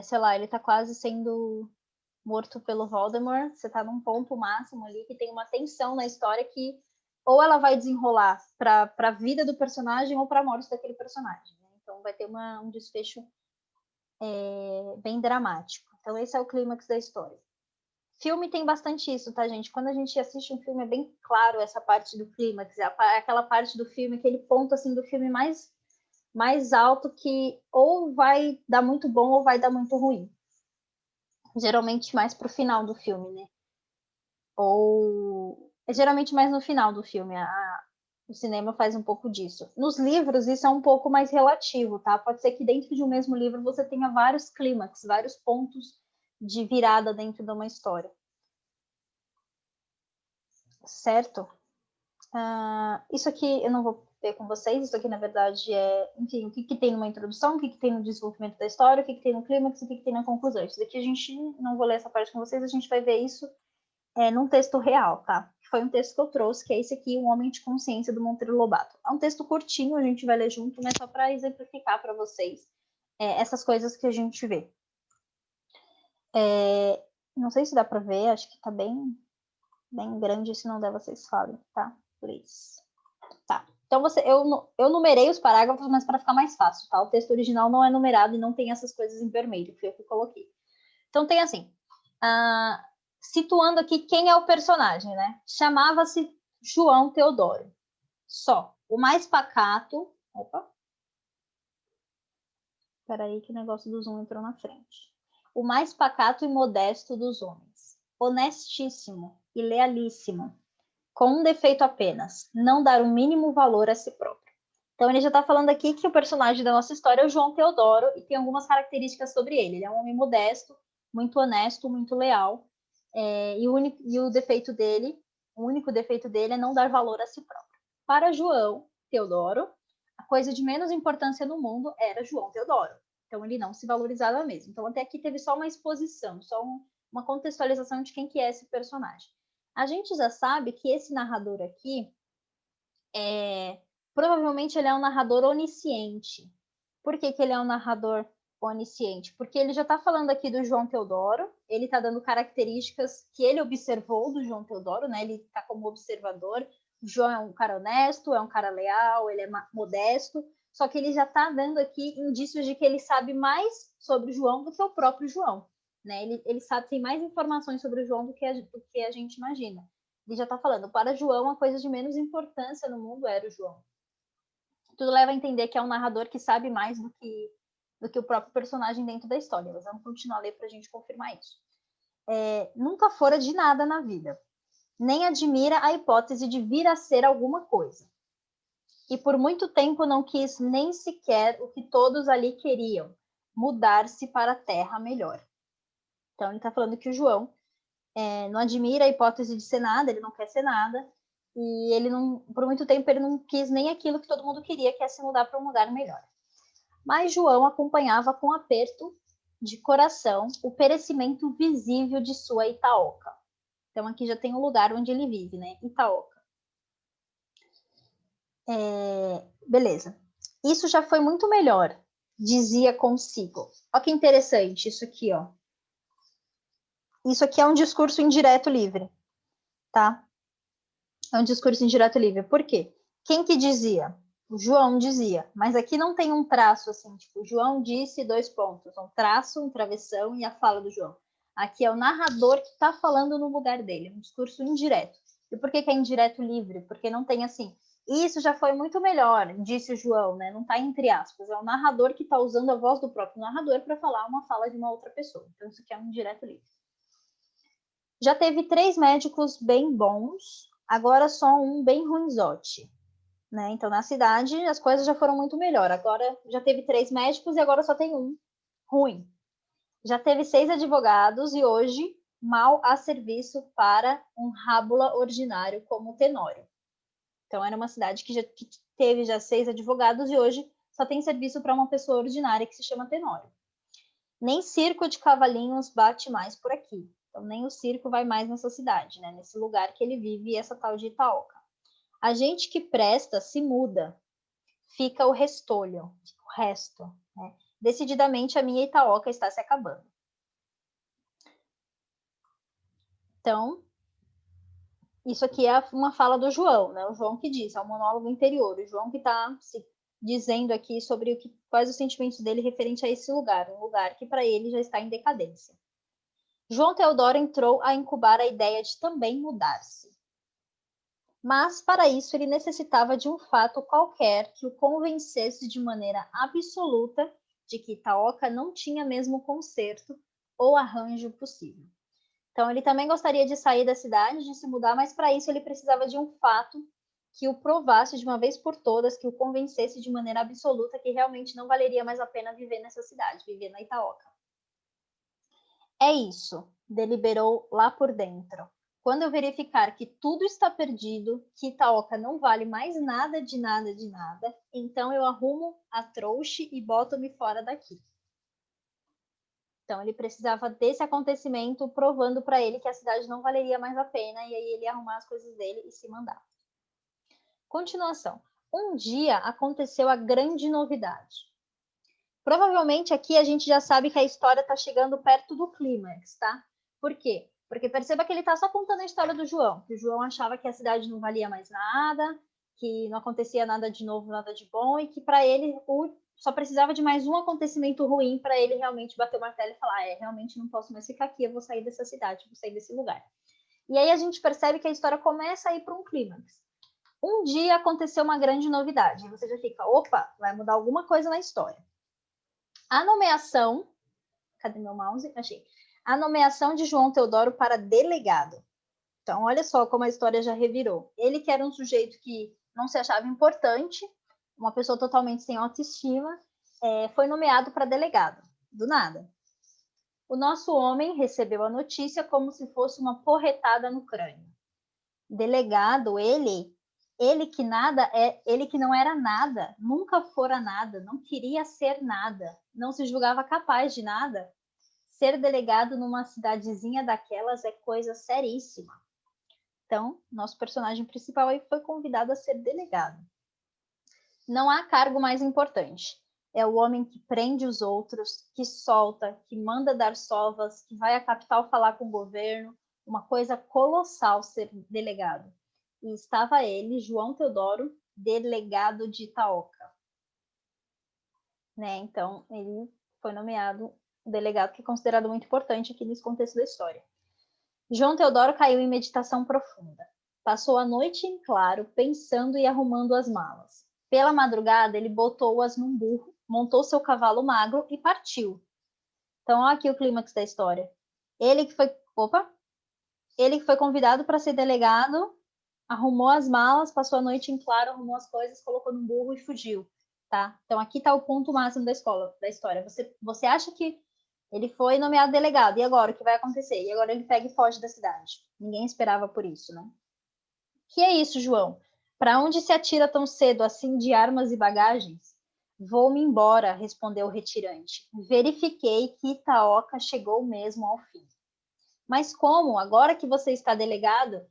sei lá, ele tá quase sendo morto pelo Voldemort. Você tá num ponto máximo ali, que tem uma tensão na história que ou ela vai desenrolar para a vida do personagem ou para a morte daquele personagem, né? Então vai ter um desfecho bem dramático. Então esse é o clímax da história. Filme tem bastante isso, tá, gente? Quando a gente assiste um filme, é bem claro essa parte do clímax, aquela parte do filme, aquele ponto assim do filme mais alto, que ou vai dar muito bom ou vai dar muito ruim. Geralmente mais pro final do filme, né? Ou é geralmente mais no final do filme. O cinema faz um pouco disso. Nos livros, isso é um pouco mais relativo, tá? Pode ser que dentro de um mesmo livro você tenha vários clímax, vários pontos de virada dentro de uma história. Certo? Isso aqui eu não vou ver com vocês, isso aqui na verdade enfim, o que tem numa introdução, o que tem no desenvolvimento da história, o que tem no clímax, o que tem na conclusão. Isso daqui a gente, não vou ler essa parte com vocês, a gente vai ver isso num texto real, tá? Foi um texto que eu trouxe, que é esse aqui, Um Homem de Consciência, do Monteiro Lobato. É um texto curtinho, a gente vai ler junto, mas só para exemplificar para vocês essas coisas que a gente vê. Não sei se dá para ver, acho que tá bem grande, se não der, vocês falem, tá? Please. Tá. Então, eu numerei os parágrafos, mas para ficar mais fácil, tá? O texto original não é numerado e não tem essas coisas em vermelho, foi eu que coloquei. Então, tem assim, situando aqui quem é o personagem, né? Chamava-se João Teodoro. Só. O mais pacato... Opa. Espera aí que o negócio do Zoom entrou na frente. O mais pacato e modesto dos homens. Honestíssimo e lealíssimo. Com um defeito apenas, não dar o mínimo valor a si próprio. Então ele já está falando aqui que o personagem da nossa história é o João Teodoro e tem algumas características sobre ele. Ele é um homem modesto, muito honesto, muito leal, e o único defeito dele é não dar valor a si próprio. Para João Teodoro, a coisa de menos importância no mundo era João Teodoro. Então ele não se valorizava mesmo. Então até aqui teve só uma exposição, só uma contextualização de quem que é esse personagem. A gente já sabe que esse narrador aqui, provavelmente ele é um narrador onisciente. Por que ele é um narrador onisciente? Porque ele já está falando aqui do João Teodoro, ele está dando características que ele observou do João Teodoro, né? Ele está como observador. O João é um cara honesto, é um cara leal, ele é modesto, só que ele já está dando aqui indícios de que ele sabe mais sobre o João do que o próprio João. Né? Ele sabe, tem mais informações sobre o João do que a gente imagina. Ele já está falando, para João, a coisa de menos importância no mundo era o João. Tudo leva a entender que é um narrador que sabe mais do que o próprio personagem dentro da história. Mas vamos continuar a ler para a gente confirmar isso. Nunca fora de nada na vida. Nem admira a hipótese de vir a ser alguma coisa. e por muito tempo não quis nem sequer o que todos ali queriam, mudar-se para a terra melhor. Então ele está falando que o João não admira a hipótese de ser nada, ele não quer ser nada, e ele não, por muito tempo ele não quis nem aquilo que todo mundo queria, que é se mudar para um lugar melhor. Mas João acompanhava com aperto de coração o perecimento visível de sua Itaoca. Então aqui já tem o lugar onde ele vive, né? Itaoca. Beleza. Isso já foi muito melhor, dizia consigo. Olha que interessante isso aqui, ó. Isso aqui é um discurso indireto livre, tá? É um discurso indireto livre. Por quê? Quem que dizia? O João dizia, mas aqui não tem um traço assim, tipo, João disse 2 pontos, um traço, um travessão e a fala do João. Aqui é o narrador que está falando no lugar dele, um discurso indireto. E por que é indireto livre? Porque não tem assim, isso já foi muito melhor, disse o João, né? Não está entre aspas, é o narrador que está usando a voz do próprio narrador para falar uma fala de uma outra pessoa. Então isso aqui é um indireto livre. Já teve 3 médicos bem bons, agora só um bem ruinzote. Né? Então, na cidade, as coisas já foram muito melhor. Agora já teve 3 médicos e agora só tem um ruim. Já teve 6 advogados e hoje mal há serviço para um rábula ordinário como Tenório. Então, era uma cidade que teve já 6 advogados e hoje só tem serviço para uma pessoa ordinária que se chama Tenório. Nem circo de cavalinhos bate mais por aqui. Então, nem o circo vai mais nessa cidade, né? Nesse lugar que ele vive, essa tal de Itaoca. A gente que presta se muda, fica o restolho, o resto. Né? Decididamente, a minha Itaoca está se acabando. Então, isso aqui é uma fala do João, né? O João que diz, é um monólogo interior. O João que está se dizendo aqui sobre quais os sentimentos dele referente a esse lugar, um lugar que para ele já está em decadência. João Teodoro entrou a incubar a ideia de também mudar-se. Mas, para isso, ele necessitava de um fato qualquer que o convencesse de maneira absoluta de que Itaoca não tinha mesmo conserto ou arranjo possível. Então, ele também gostaria de sair da cidade, de se mudar, mas para isso ele precisava de um fato que o provasse de uma vez por todas, que o convencesse de maneira absoluta que realmente não valeria mais a pena viver nessa cidade, viver na Itaoca. É isso, deliberou lá por dentro. Quando eu verificar que tudo está perdido, que Itaoca não vale mais nada de nada de nada, então eu arrumo a trouxe e boto-me fora daqui. Então ele precisava desse acontecimento provando para ele que a cidade não valeria mais a pena, e aí ele ia arrumar as coisas dele e se mandar. Continuação. Um dia aconteceu a grande novidade. Provavelmente aqui a gente já sabe que a história está chegando perto do clímax, tá? Por quê? Porque perceba que ele está só contando a história do João, que o João achava que a cidade não valia mais nada, que não acontecia nada de novo, nada de bom, e que para ele só precisava de mais um acontecimento ruim para ele realmente bater o martelo e falar, realmente não posso mais ficar aqui, eu vou sair dessa cidade, vou sair desse lugar. E aí a gente percebe que a história começa a ir para um clímax. Um dia aconteceu uma grande novidade, e você já fica, opa, vai mudar alguma coisa na história. A nomeação, cadê meu mouse? Achei. A nomeação de João Teodoro para delegado. Então, olha só como a história já revirou. Ele que era um sujeito que não se achava importante, uma pessoa totalmente sem autoestima, foi nomeado para delegado, do nada. O nosso homem recebeu a notícia como se fosse uma porretada no crânio. Delegado, ele que nada ele que não era nada, nunca fora nada, não queria ser nada, não se julgava capaz de nada. Ser delegado numa cidadezinha daquelas é coisa seríssima. Então, nosso personagem principal aí foi convidado a ser delegado. Não há cargo mais importante. É o homem que prende os outros, que solta, que manda dar sovas, que vai à capital falar com o governo. Uma coisa colossal ser delegado. E estava ele, João Teodoro, delegado de Itaoca. Né? Então, ele foi nomeado delegado, que é considerado muito importante aqui nesse contexto da história. João Teodoro caiu em meditação profunda. Passou a noite em claro, pensando e arrumando as malas. Pela madrugada, ele botou-as num burro, montou seu cavalo magro e partiu. Então, olha aqui o clímax da história. Ele que foi convidado para ser delegado, arrumou as malas, passou a noite em claro, arrumou as coisas, colocou no burro e fugiu, tá? Então aqui tá o ponto máximo da história. Você acha que ele foi nomeado delegado, e agora o que vai acontecer? E agora ele pega e foge da cidade. Ninguém esperava por isso, né? Que é isso, João? Para onde se atira tão cedo assim de armas e bagagens? Vou-me embora, respondeu o retirante. Verifiquei que Itaoca chegou mesmo ao fim. Mas como, agora que você está delegado?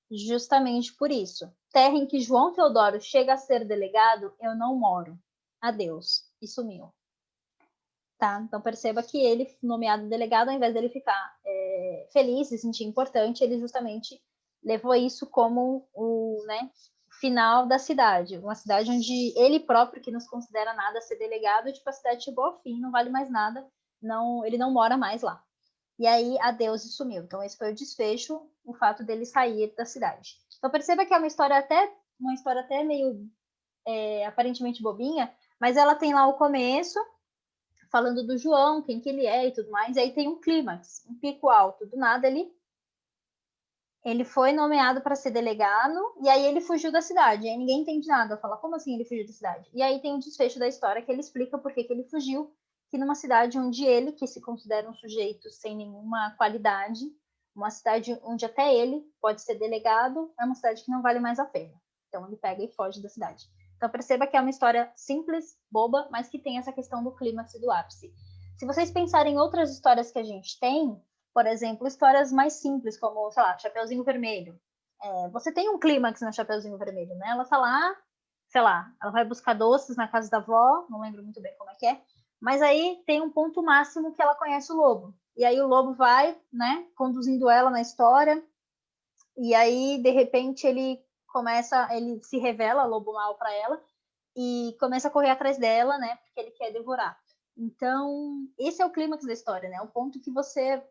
Justamente por isso. Terra em que João Teodoro chega a ser delegado, eu não moro. Adeus. E sumiu. Tá? Então perceba que ele, nomeado delegado, ao invés dele ficar feliz, se sentir importante, ele justamente levou isso como o, né, final da cidade. Uma cidade onde ele próprio, que não se considera nada, ser delegado, tipo, a cidade chegou ao fim, não vale mais nada, não, ele não mora mais lá. E aí, adeus e sumiu. Então, esse foi o desfecho, o fato dele sair da cidade. Então, perceba que é uma história até meio aparentemente bobinha, mas ela tem lá o começo, falando do João, quem que ele é e tudo mais, e aí tem um clímax, um pico alto. Do nada, ele foi nomeado para ser delegado, e aí ele fugiu da cidade. E aí ninguém entende nada, fala, como assim ele fugiu da cidade? E aí tem o desfecho da história que ele explica por que ele fugiu, que numa cidade onde ele, que se considera um sujeito sem nenhuma qualidade, uma cidade onde até ele pode ser delegado, é uma cidade que não vale mais a pena. Então ele pega e foge da cidade. Então perceba que é uma história simples, boba, mas que tem essa questão do clímax e do ápice. Se vocês pensarem em outras histórias que a gente tem, por exemplo, histórias mais simples, como, sei lá, Chapeuzinho Vermelho. Você tem um clímax na Chapeuzinho Vermelho, né? Ela tá lá, sei lá, ela vai buscar doces na casa da avó, não lembro muito bem como é, mas aí tem um ponto máximo que ela conhece o lobo. E aí o lobo vai, né, conduzindo ela na história, e aí, de repente, ele se revela lobo mau para ela, e começa a correr atrás dela, né, porque ele quer devorar. Então, esse é o clímax da história, né? O ponto que você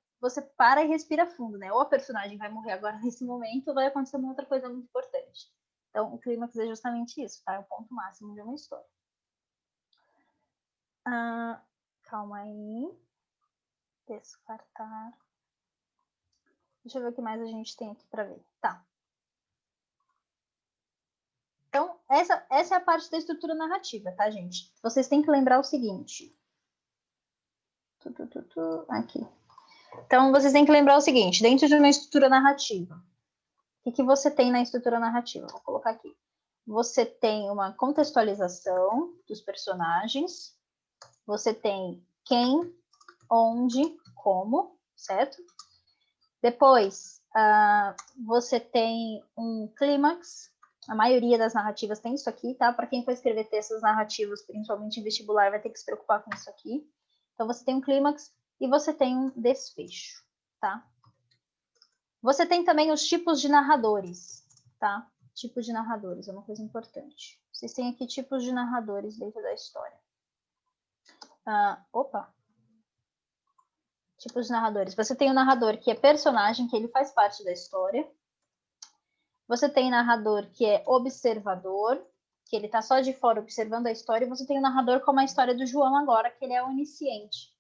para e respira fundo, né? Ou a personagem vai morrer agora nesse momento, ou vai acontecer uma outra coisa muito importante. Então, o clímax é justamente isso, tá? É o ponto máximo de uma história. Calma aí. Descartar. Deixa eu ver o que mais a gente tem aqui para ver. Tá. Então, essa é a parte da estrutura narrativa, tá, gente? Vocês têm que lembrar o seguinte. Aqui. Então, vocês têm que lembrar o seguinte, dentro de uma estrutura narrativa, o que você tem na estrutura narrativa? Vou colocar aqui. Você tem uma contextualização dos personagens, você tem quem, onde, como, certo? Depois, você tem um clímax, a maioria das narrativas tem isso aqui, tá? Para quem for escrever textos narrativos, principalmente em vestibular, vai ter que se preocupar com isso aqui. Então, você tem um clímax e você tem um desfecho, tá? Você tem também os tipos de narradores, tá? Tipos de narradores é uma coisa importante. Vocês têm aqui tipos de narradores dentro da história. Tipos de narradores. Você tem o narrador que é personagem, que ele faz parte da história. Você tem narrador que é observador, que ele tá só de fora observando a história. E você tem o narrador como a história do João agora, que ele é onisciente.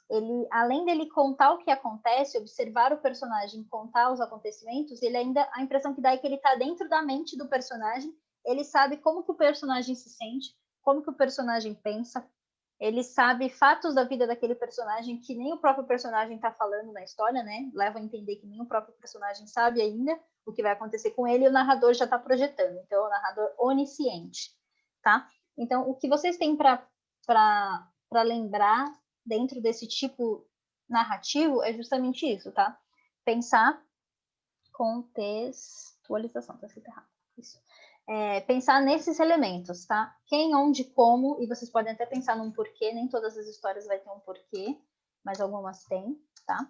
Ele, além dele contar o que acontece, observar o personagem, contar os acontecimentos, ele ainda, a impressão que dá é que ele está dentro da mente do personagem, ele sabe como que o personagem se sente, como que o personagem pensa, ele sabe fatos da vida daquele personagem que nem o próprio personagem está falando na história, né? Leva a entender que nem o próprio personagem sabe ainda o que vai acontecer com ele, e o narrador já está projetando. Então, é o narrador onisciente, tá? Então, o que vocês têm para lembrar dentro desse tipo narrativo é justamente isso, tá? Pensar contextualização, tá escrito errado. Isso. Pensar nesses elementos, tá? Quem, onde, como, e vocês podem até pensar num porquê, nem todas as histórias vai ter um porquê, mas algumas têm, tá?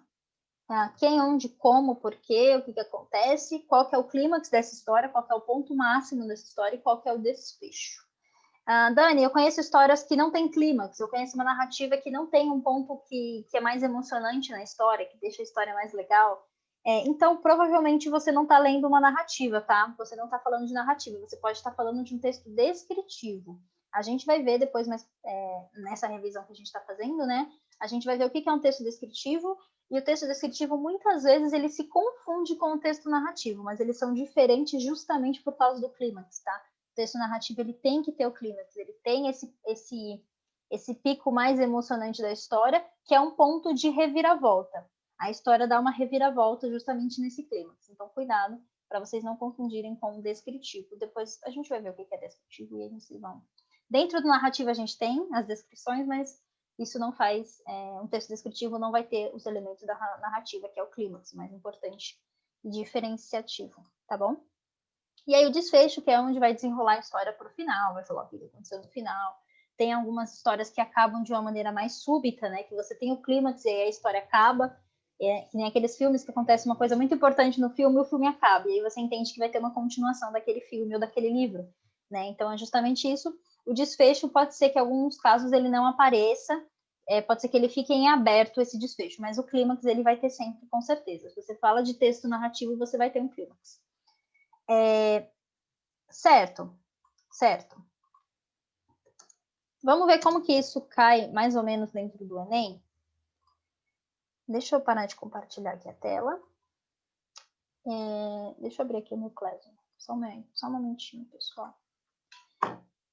Quem, onde, como, porquê, o que acontece, qual que é o clímax dessa história, qual que é o ponto máximo dessa história e qual que é o desfecho. Dani, eu conheço histórias que não têm clímax, eu conheço uma narrativa que não tem um ponto que é mais emocionante na história, que deixa a história mais legal. Então, provavelmente você não está lendo uma narrativa, tá? Você não está falando de narrativa, você pode estar falando de um texto descritivo. A gente vai ver depois, mas nessa revisão que a gente está fazendo, né? A gente vai ver o que é um texto descritivo, e o texto descritivo, muitas vezes, ele se confunde com o texto narrativo, mas eles são diferentes justamente por causa do clímax, tá? O texto narrativo, ele tem que ter o clímax, ele tem esse pico mais emocionante da história, que é um ponto de reviravolta. A história dá uma reviravolta justamente nesse clímax. Então, cuidado para vocês não confundirem com o descritivo. Depois a gente vai ver o que é descritivo e aí vocês vão... Dentro do narrativo a gente tem as descrições, mas isso não faz... um texto descritivo não vai ter os elementos da narrativa, que é o clímax, mais importante e diferenciativo, tá bom? E aí o desfecho, que é onde vai desenrolar a história para o final, vai falar o que aconteceu no final. Tem algumas histórias que acabam de uma maneira mais súbita, né? Que você tem o clímax e aí a história acaba. Que nem aqueles filmes que acontece uma coisa muito importante no filme e o filme acaba. E aí você entende que vai ter uma continuação daquele filme ou daquele livro, né? Então é justamente isso. O desfecho pode ser que em alguns casos ele não apareça, pode ser que ele fique em aberto esse desfecho, mas o clímax ele vai ter sempre, com certeza. Se você fala de texto narrativo, você vai ter um clímax. Certo. Vamos ver como que isso cai mais ou menos dentro do Enem? Deixa eu parar de compartilhar aqui a tela. Deixa eu abrir aqui o meu Classroom. Só um momentinho, pessoal.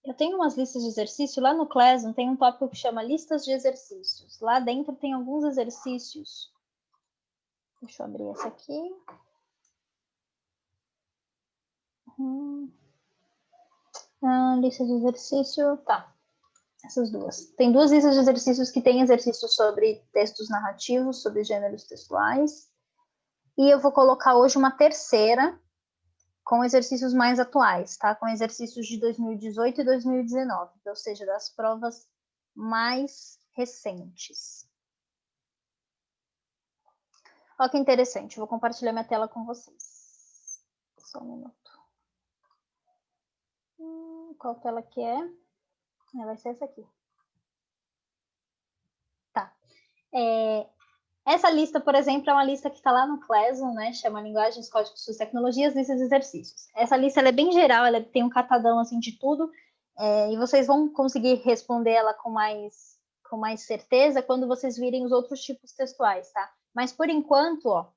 Eu tenho umas listas de exercício. Lá no Classroom tem um tópico que chama listas de exercícios. Lá dentro tem alguns exercícios. Deixa eu abrir essa aqui. Lista de exercício, tá. Essas duas. Tem duas listas de exercícios que tem exercícios sobre textos narrativos, sobre gêneros textuais. E eu vou colocar hoje uma terceira com exercícios mais atuais, tá? Com exercícios de 2018 e 2019, ou seja, das provas mais recentes. Olha que interessante, eu vou compartilhar minha tela com vocês. Só um minuto. Qual tela que é? Vai ser essa aqui. Tá. Essa lista, por exemplo, é uma lista que está lá no Classroom, né? Chama Linguagens, Códigos, Suas Tecnologias, Listas de Exercícios. Essa lista ela é bem geral, ela tem um catadão assim de tudo, e vocês vão conseguir responder ela com mais certeza quando vocês virem os outros tipos textuais, tá? Mas por enquanto, ó,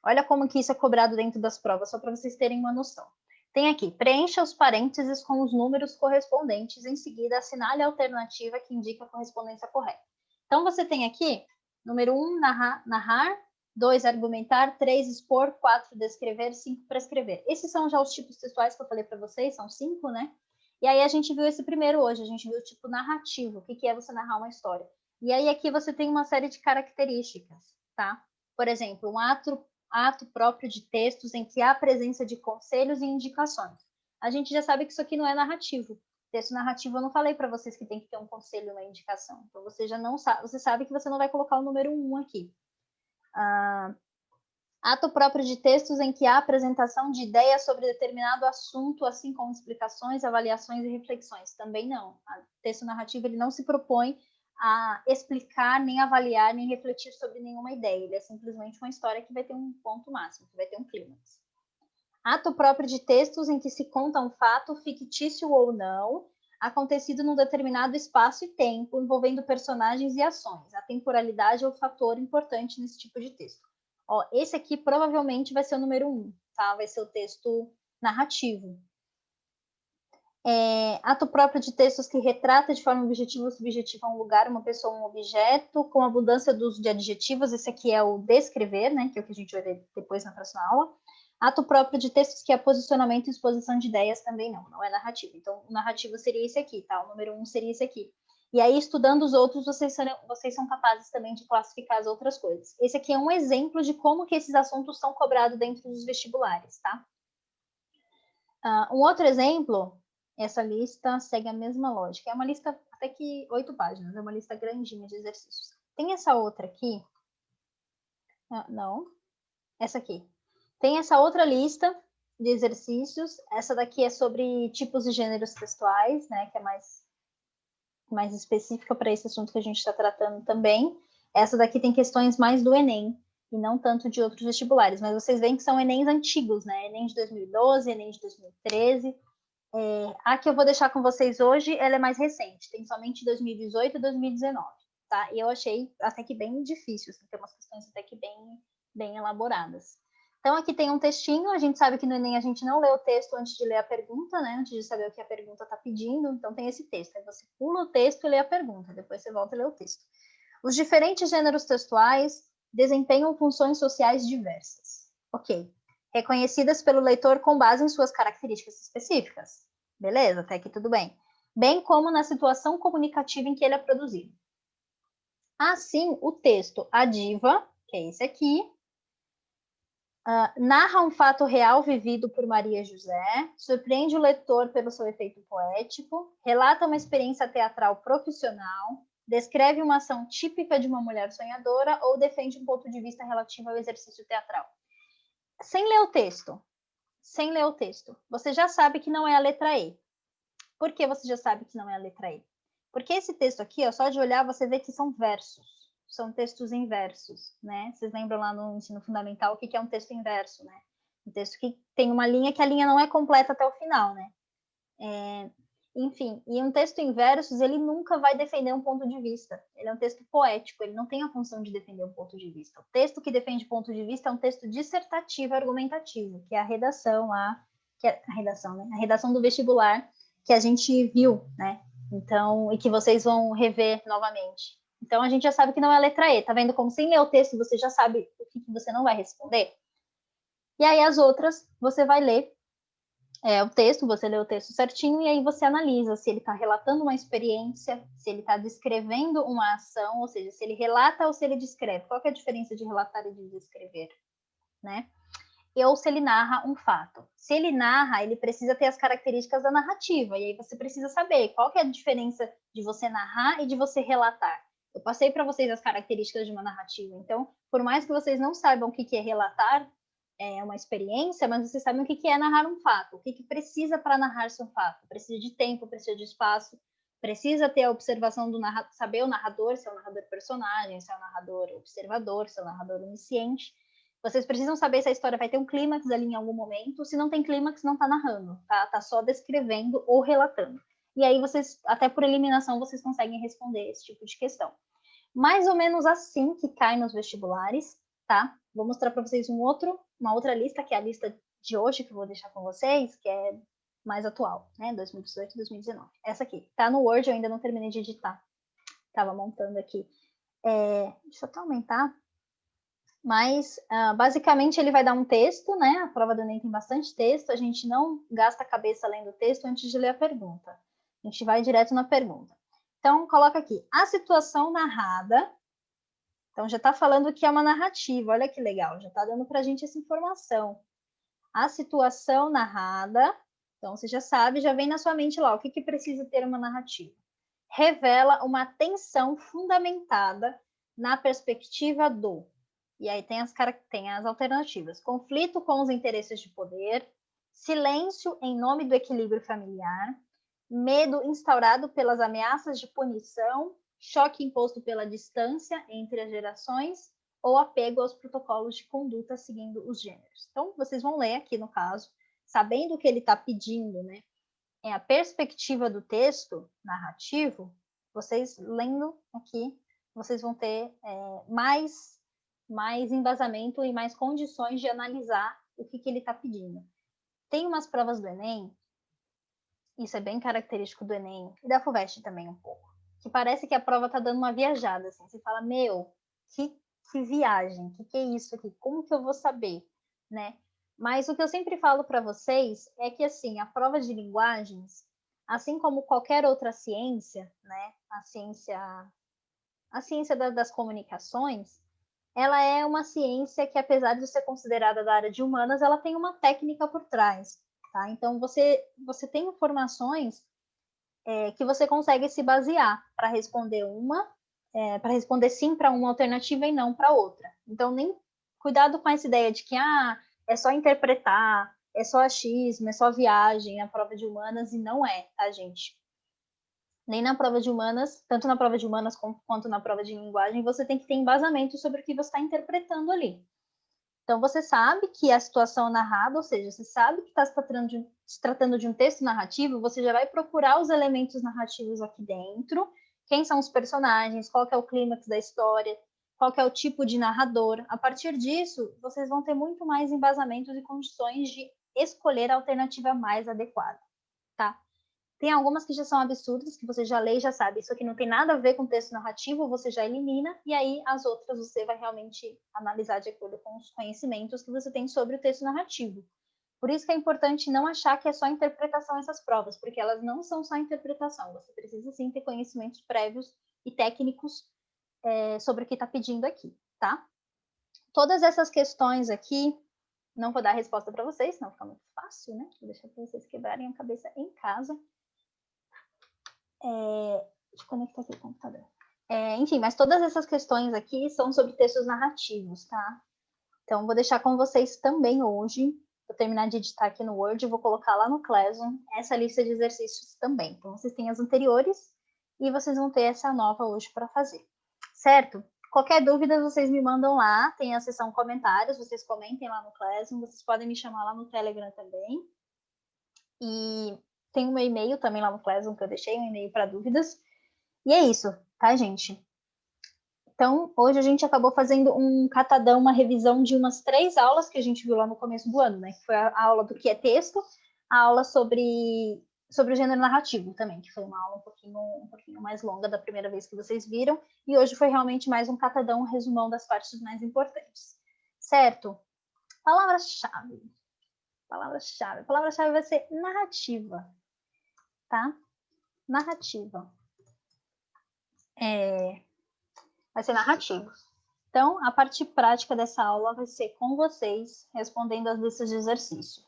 olha como que isso é cobrado dentro das provas, só para vocês terem uma noção. Tem aqui, preencha os parênteses com os números correspondentes, em seguida assinale a alternativa que indica a correspondência correta. Então, você tem aqui, número 1, narrar, 2, argumentar, 3, expor, 4, descrever, 5, prescrever. Esses são já os tipos textuais que eu falei para vocês, são 5, né? E aí a gente viu esse primeiro hoje, a gente viu o tipo narrativo, o que é você narrar uma história. E aí aqui você tem uma série de características, tá? Por exemplo, um ato próprio de textos em que há presença de conselhos e indicações. A gente já sabe que isso aqui não é narrativo. Texto narrativo, eu não falei para vocês que tem que ter um conselho e uma indicação. Então, você já não sabe, você sabe que você não vai colocar o número 1 aqui. Ato próprio de textos em que há apresentação de ideias sobre determinado assunto, assim como explicações, avaliações e reflexões. Também não. O texto narrativo ele não se propõe a explicar, nem avaliar, nem refletir sobre nenhuma ideia. Ele é simplesmente uma história que vai ter um ponto máximo, que vai ter um clímax. Ato próprio de textos em que se conta um fato, fictício ou não, acontecido num determinado espaço e tempo, envolvendo personagens e ações. A temporalidade é o fator importante nesse tipo de texto. Ó, esse aqui provavelmente vai ser o número 1, tá? Vai ser o texto narrativo. Ato próprio de textos que retrata de forma objetiva ou subjetiva um lugar, uma pessoa, um objeto, com abundância do uso de adjetivos. Esse aqui é o descrever, né? Que é o que a gente vai ver depois na próxima aula. Ato próprio de textos que é posicionamento e exposição de ideias também não é narrativo. Então, o narrativo seria esse aqui, tá? O número 1 seria esse aqui. E aí, estudando os outros, vocês são capazes também de classificar as outras coisas. Esse aqui é um exemplo de como que esses assuntos são cobrados dentro dos vestibulares, tá? Um outro exemplo, essa lista segue a mesma lógica. É uma lista até que 8 páginas, é uma lista grandinha de exercícios. Tem essa outra aqui. Não, essa aqui. Tem essa outra lista de exercícios. Essa daqui é sobre tipos e gêneros textuais, né? Que é mais específica para esse assunto que a gente está tratando também. Essa daqui tem questões mais do Enem e não tanto de outros vestibulares. Mas vocês veem que são Enems antigos, né? Enem de 2012, Enem de 2013. A que eu vou deixar com vocês hoje, ela é mais recente. Tem somente 2018 e 2019. tá? E eu achei até que bem difícil, assim, tem umas questões até que bem elaboradas. Então, aqui tem um textinho, a gente sabe que no Enem a gente não lê o texto antes de ler a pergunta, né? Antes de saber o que a pergunta está pedindo, então tem esse texto. Aí você pula o texto e lê a pergunta, depois você volta e lê o texto. Os diferentes gêneros textuais desempenham funções sociais diversas. Ok. Reconhecidas pelo leitor com base em suas características específicas. Beleza, até aqui tudo bem. Bem como na situação comunicativa em que ele é produzido. Assim, o texto A Diva, que é esse aqui, narra um fato real vivido por Maria José, surpreende o leitor pelo seu efeito poético, relata uma experiência teatral profissional, descreve uma ação típica de uma mulher sonhadora ou defende um ponto de vista relativo ao exercício teatral. Sem ler o texto, você já sabe que não é a letra E. Por que você já sabe que não é a letra E? Porque esse texto aqui, ó, só de olhar, você vê que são versos. São textos em versos, né? Vocês lembram lá no ensino fundamental o que é um texto em verso, né? Um texto que tem uma linha que a linha não é completa até o final, né? Enfim, e um texto em versos, ele nunca vai defender um ponto de vista. Ele é um texto poético, ele não tem a função de defender um ponto de vista. O texto que defende ponto de vista é um texto dissertativo argumentativo, que é a redação lá, que é a redação, né? A redação do vestibular que a gente viu, né? Então, e que vocês vão rever novamente. Então, a gente já sabe que não é a letra E. Tá vendo como sem ler o texto você já sabe o que você não vai responder? E aí as outras, você vai ler o texto, você lê o texto certinho e aí você analisa se ele está relatando uma experiência, se ele está descrevendo uma ação, ou seja, se ele relata ou se ele descreve. Qual que é a diferença de relatar e de descrever, né? Ou se ele narra um fato. Se ele narra, ele precisa ter as características da narrativa, e aí você precisa saber qual que é a diferença de você narrar e de você relatar. Eu passei para vocês as características de uma narrativa, então, por mais que vocês não saibam o que é relatar, é uma experiência, mas vocês sabem o que é narrar um fato, o que precisa para narrar-se um fato. Precisa de tempo, precisa de espaço, precisa ter a observação do narrador, saber o narrador, se é o narrador personagem, se é o narrador observador, se é o narrador onisciente. Vocês precisam saber se a história vai ter um clímax ali em algum momento. Se não tem clímax, não está narrando, tá? Tá só descrevendo ou relatando. E aí vocês, até por eliminação, vocês conseguem responder esse tipo de questão. Mais ou menos assim que cai nos vestibulares, tá? Vou mostrar para vocês uma outra lista, que é a lista de hoje, que eu vou deixar com vocês, que é mais atual, né? 2018 e 2019. Essa aqui. Tá no Word, eu ainda não terminei de editar. Tava montando aqui. Deixa eu até aumentar. Mas, basicamente, ele vai dar um texto, né? A prova do Enem tem bastante texto. A gente não gasta a cabeça lendo o texto antes de ler a pergunta. A gente vai direto na pergunta. Então, coloca aqui. A situação narrada. Então, já está falando que é uma narrativa. Olha que legal. Já está dando para a gente essa informação. A situação narrada. Então, você já sabe, já vem na sua mente lá. O que precisa ter uma narrativa? Revela uma tensão fundamentada na perspectiva do... E aí tem as alternativas. Conflito com os interesses de poder, silêncio em nome do equilíbrio familiar, medo instaurado pelas ameaças de punição, choque imposto pela distância entre as gerações ou apego aos protocolos de conduta seguindo os gêneros. Então, vocês vão ler aqui no caso, sabendo o que ele está pedindo, né? É a perspectiva do texto narrativo, vocês lendo aqui, vocês vão ter mais embasamento e mais condições de analisar o que ele está pedindo. Tem umas provas do Enem, isso é bem característico do Enem, e da FUVEST também um pouco, que parece que a prova está dando uma viajada, assim, você fala, meu, que viagem, que é isso aqui, como que eu vou saber, né? Mas o que eu sempre falo para vocês é que, assim, a prova de linguagens, assim como qualquer outra ciência, né, a ciência das comunicações, ela é uma ciência que, apesar de ser considerada da área de humanas, ela tem uma técnica por trás, tá? Então, você tem informações que você consegue se basear para responder para responder sim para uma alternativa e não para outra. Então, nem cuidado com essa ideia de que é só interpretar, é só achismo, é só viagem na prova de humanas, e não é, tá, gente? Nem na prova de humanas, tanto na prova de humanas quanto na prova de linguagem, você tem que ter embasamento sobre o que você está interpretando ali. Então, você sabe que a situação narrada, ou seja, você sabe que está se tratando de um texto narrativo, você já vai procurar os elementos narrativos aqui dentro, quem são os personagens, qual que é o clímax da história, qual que é o tipo de narrador. A partir disso, vocês vão ter muito mais embasamentos e condições de escolher a alternativa mais adequada, tá? Tem algumas que já são absurdas, que você já lê e já sabe, isso aqui não tem nada a ver com texto narrativo, você já elimina, e aí as outras você vai realmente analisar de acordo com os conhecimentos que você tem sobre o texto narrativo. Por isso que é importante não achar que é só interpretação essas provas, porque elas não são só interpretação, você precisa sim ter conhecimentos prévios e técnicos sobre o que está pedindo aqui, tá? Todas essas questões aqui, não vou dar a resposta para vocês, senão fica muito fácil, né? Vou deixar para vocês quebrarem a cabeça em casa. Deixa eu conectar aqui o computador. Enfim, mas todas essas questões aqui são sobre textos narrativos, tá? Então, vou deixar com vocês também hoje. Vou terminar de editar aqui no Word e vou colocar lá no Classroom essa lista de exercícios também. Então, vocês têm as anteriores e vocês vão ter essa nova hoje para fazer. Certo? Qualquer dúvida, vocês me mandam lá. Tem a seção comentários, vocês comentem lá no Classroom. Vocês podem me chamar lá no Telegram também. E tem o meu e-mail também lá no Classroom, que eu deixei um e-mail para dúvidas. E é isso, tá, gente? Então, hoje a gente acabou fazendo um catadão, uma revisão de umas 3 aulas que a gente viu lá no começo do ano, né? Que foi a aula do que é texto, a aula sobre o gênero narrativo também, que foi uma aula um pouquinho mais longa da primeira vez que vocês viram, e hoje foi realmente mais um catadão, um resumão das partes mais importantes. Certo? Palavra-chave. Palavra-chave. Palavra-chave vai ser narrativa, tá? Narrativa. Vai ser narrativo. Então, a parte prática dessa aula vai ser com vocês, respondendo as listas de exercício.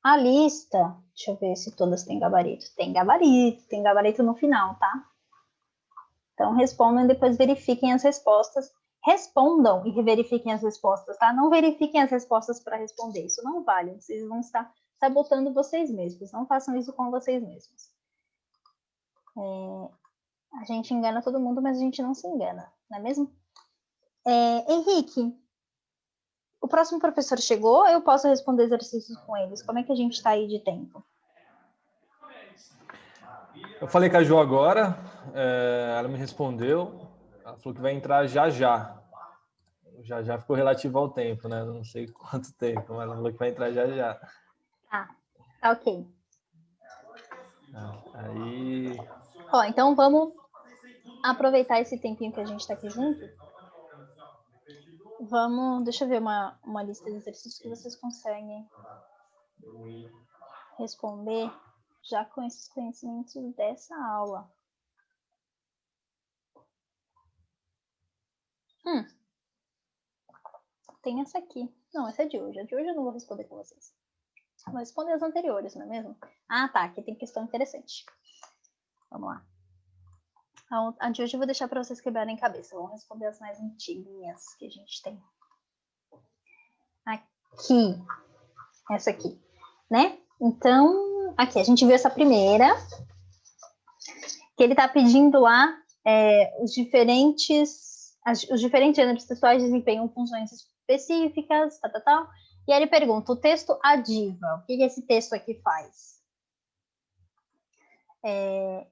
A lista, deixa eu ver se todas têm gabarito. Tem gabarito no final, tá? Então, respondam e depois verifiquem as respostas. Respondam e verifiquem as respostas, tá? Não verifiquem as respostas para responder, isso não vale. Vocês vão estar sabotando vocês mesmos, não façam isso com vocês mesmos. A gente engana todo mundo, mas a gente não se engana, não é mesmo? Henrique, o próximo professor chegou, eu posso responder exercícios com eles? Como é que a gente está aí de tempo? Eu falei com a Jo agora, ela me respondeu, ela falou que vai entrar já já. Já ficou relativo ao tempo, né? Não sei quanto tempo, mas ela falou que vai entrar já já. Tá ok. Aí... Ó, então vamos aproveitar esse tempinho que a gente está aqui junto. Deixa eu ver uma lista de exercícios que vocês conseguem responder já com esses conhecimentos dessa aula. Tem essa aqui. Não, essa é de hoje. A de hoje eu não vou responder com vocês. Vou responder as anteriores, não é mesmo? Ah, tá. Aqui tem questão interessante. Vamos lá. A de hoje eu vou deixar para vocês quebrarem cabeça. Vamos responder as mais antiguinhas que a gente tem. Aqui. Essa aqui, né? Então, aqui, a gente viu essa primeira. Que ele está pedindo lá os diferentes gêneros textuais desempenham funções específicas, tal. E aí ele pergunta, o texto adiva, o que esse texto aqui faz?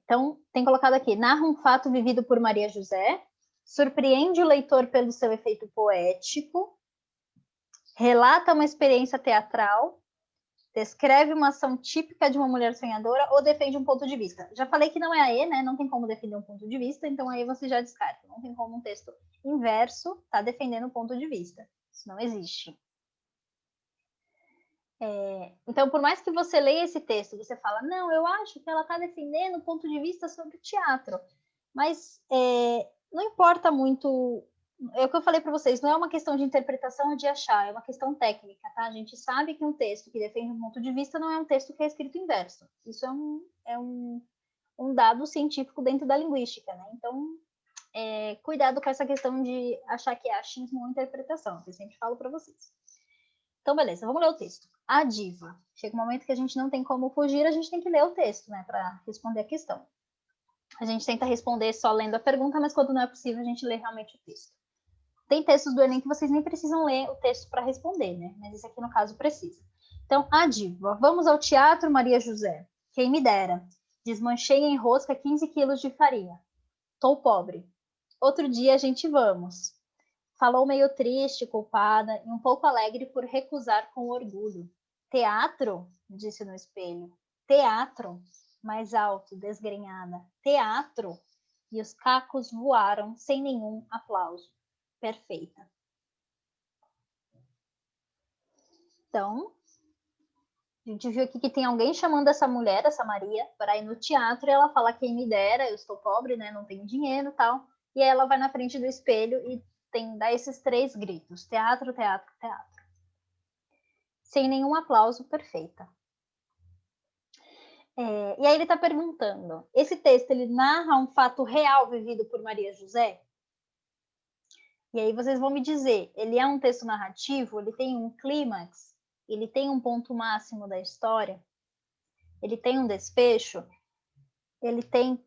Então, tem colocado aqui, narra um fato vivido por Maria José, surpreende o leitor pelo seu efeito poético, relata uma experiência teatral, descreve uma ação típica de uma mulher sonhadora ou defende um ponto de vista. Já falei que não é a E, né? Não tem como defender um ponto de vista, então aí você já descarta. Não tem como um texto inverso tá defendendo um ponto de vista. Isso não existe. Então, por mais que você leia esse texto, você fala, não, eu acho que ela está defendendo um ponto de vista sobre teatro. Mas não importa muito... É o que eu falei para vocês, não é uma questão de interpretação ou de achar, é uma questão técnica, tá? A gente sabe que um texto que defende um ponto de vista não é um texto que é escrito inverso. Isso é um dado científico dentro da linguística, né? Então, cuidado com essa questão de achar que é achismo ou interpretação, que eu sempre falo para vocês. Então, beleza, vamos ler o texto. A diva. Chega um momento que a gente não tem como fugir, a gente tem que ler o texto, né? Para responder a questão. A gente tenta responder só lendo a pergunta, mas quando não é possível, a gente lê realmente o texto. Tem textos do Enem que vocês nem precisam ler o texto para responder, né? Mas esse aqui, no caso, precisa. Então, a diva. Vamos ao teatro, Maria José. Quem me dera. Desmanchei em rosca 15 quilos de farinha. Tô pobre. Outro dia a gente vamos. Falou meio triste, culpada e um pouco alegre por recusar com orgulho. Teatro? Disse no espelho. Teatro? Mais alto, desgrenhada. Teatro? E os cacos voaram sem nenhum aplauso. Perfeita. Então, a gente viu aqui que tem alguém chamando essa mulher, essa Maria, para ir no teatro e ela fala: quem me dera, eu estou pobre, né? Não tenho dinheiro e tal. E aí ela vai na frente do espelho e dá esses 3 gritos: teatro, teatro, teatro. Sem nenhum aplauso, perfeita. E aí ele está perguntando: esse texto ele narra um fato real vivido por Maria José? E aí vocês vão me dizer: ele é um texto narrativo? Ele tem um clímax? Ele tem um ponto máximo da história? Ele tem um desfecho? Ele tem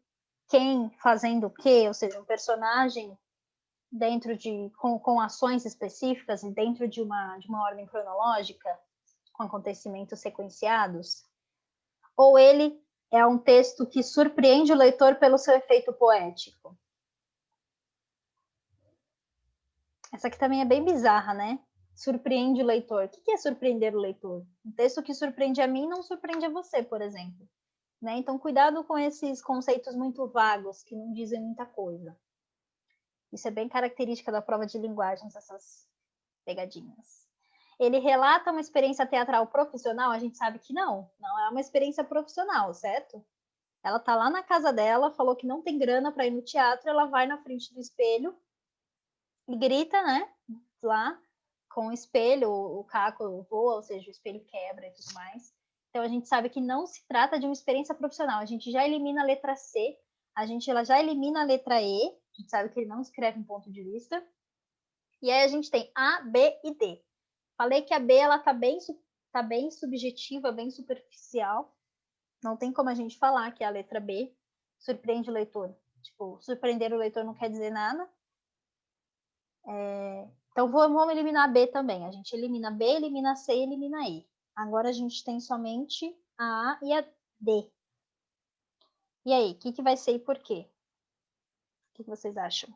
quem fazendo o quê? Ou seja, um personagem dentro com ações específicas e dentro de uma ordem cronológica, com acontecimentos sequenciados? Ou ele é um texto que surpreende o leitor pelo seu efeito poético? Essa aqui também é bem bizarra, né? Surpreende o leitor. O que é surpreender o leitor? Um texto que surpreende a mim não surpreende a você, por exemplo. Né? Então, cuidado com esses conceitos muito vagos, que não dizem muita coisa. Isso é bem característica da prova de linguagens, essas pegadinhas. Ele relata uma experiência teatral profissional? A gente sabe que não é uma experiência profissional, certo? Ela tá lá na casa dela, falou que não tem grana para ir no teatro, ela vai na frente do espelho e grita, né, lá com o espelho, o caco voa, ou seja, o espelho quebra e tudo mais. Então a gente sabe que não se trata de uma experiência profissional. A gente já elimina a letra C, ela já elimina a letra E, a gente sabe que ele não escreve um ponto de vista. E aí a gente tem A, B e D. Falei que a B ela tá bem subjetiva, bem superficial. Não tem como a gente falar que é a letra B surpreende o leitor. Tipo, surpreender o leitor não quer dizer nada. Então, vamos eliminar a B também. A gente elimina B, elimina C e elimina E. Agora a gente tem somente a A e a D. E aí, o que vai ser e por quê? O que vocês acham?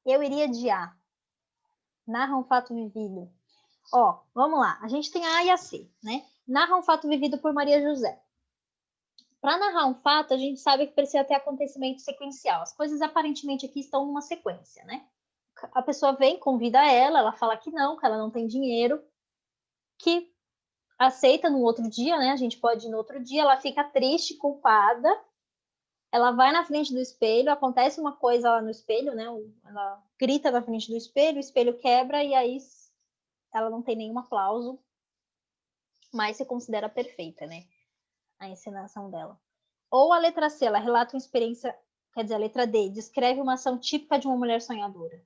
Eu iria de A. Narra um fato vivido. Ó, vamos lá. A gente tem a A e a C, né? Narra um fato vivido por Maria José. Para narrar um fato, a gente sabe que precisa ter acontecimento sequencial. As coisas aparentemente aqui estão numa sequência, né? A pessoa vem, convida ela fala que ela não tem dinheiro, que aceita no outro dia, né? A gente pode ir no outro dia, ela fica triste, culpada, ela vai na frente do espelho, acontece uma coisa lá no espelho, né? Ela grita na frente do espelho, o espelho quebra e aí ela não tem nenhum aplauso, mas se considera perfeita, né? A encenação dela. Ou a letra C, ela relata uma experiência, quer dizer, a letra D, descreve uma ação típica de uma mulher sonhadora.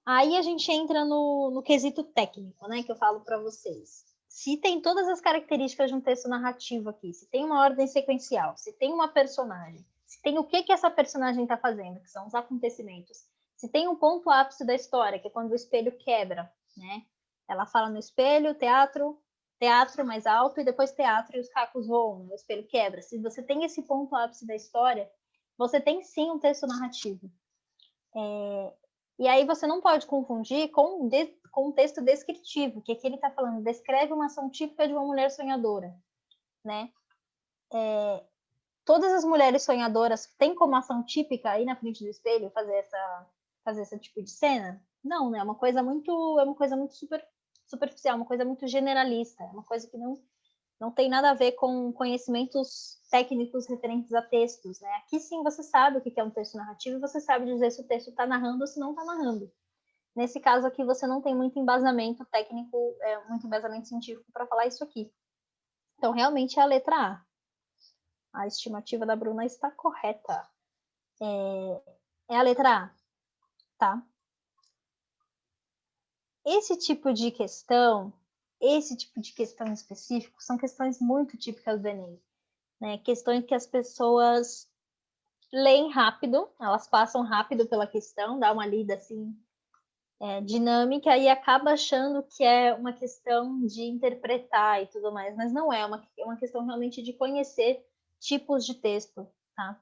Aí a gente entra no quesito técnico, né, que eu falo para vocês. Se tem todas as características de um texto narrativo aqui, se tem uma ordem sequencial, se tem uma personagem, se tem o que essa personagem está fazendo, que são os acontecimentos, se tem um ponto ápice da história, que é quando o espelho quebra, né? Ela fala no espelho, teatro mais alto e depois teatro e os cacos voam, o espelho quebra. Se você tem esse ponto ápice da história, você tem sim um texto narrativo. E aí você não pode confundir com um texto descritivo, que aqui ele está falando, descreve uma ação típica de uma mulher sonhadora, né? Todas as mulheres sonhadoras têm como ação típica ir na frente do espelho fazer esse tipo de cena? Não, né? É uma coisa muito superficial, uma coisa muito generalista, é uma coisa que não tem nada a ver com conhecimentos técnicos referentes a textos, né? Aqui sim você sabe o que é um texto narrativo e você sabe dizer se o texto está narrando ou se não está narrando. Nesse caso aqui você não tem muito embasamento técnico, muito embasamento científico para falar isso aqui. Então realmente é a letra A. A estimativa da Bruna está correta. É a letra A, tá? Esse tipo de questão específico, são questões muito típicas do Enem. Né? Questões que as pessoas leem rápido, elas passam rápido pela questão, dá uma lida assim, dinâmica e acaba achando que é uma questão de interpretar e tudo mais, mas não é uma questão realmente de conhecer tipos de texto, tá?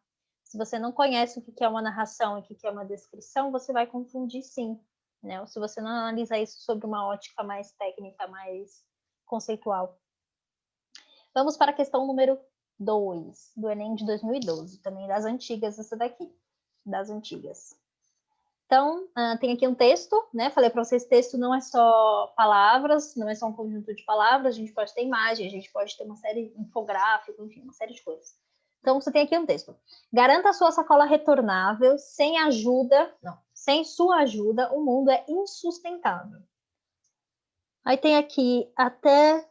Se você não conhece o que é uma narração e o que é uma descrição, você vai confundir sim, né? Ou se você não analisa isso sobre uma ótica mais técnica, mais conceitual. Vamos para a questão número 2, do Enem de 2012, também das antigas, essa daqui, das antigas. Então, tem aqui um texto, né? Falei para vocês, texto não é só palavras, não é só um conjunto de palavras, a gente pode ter imagem, a gente pode ter uma série infográfica, enfim, uma série de coisas. Então, você tem aqui um texto. Garanta a sua sacola retornável, sem sua ajuda, o mundo é insustentável. Aí tem aqui, até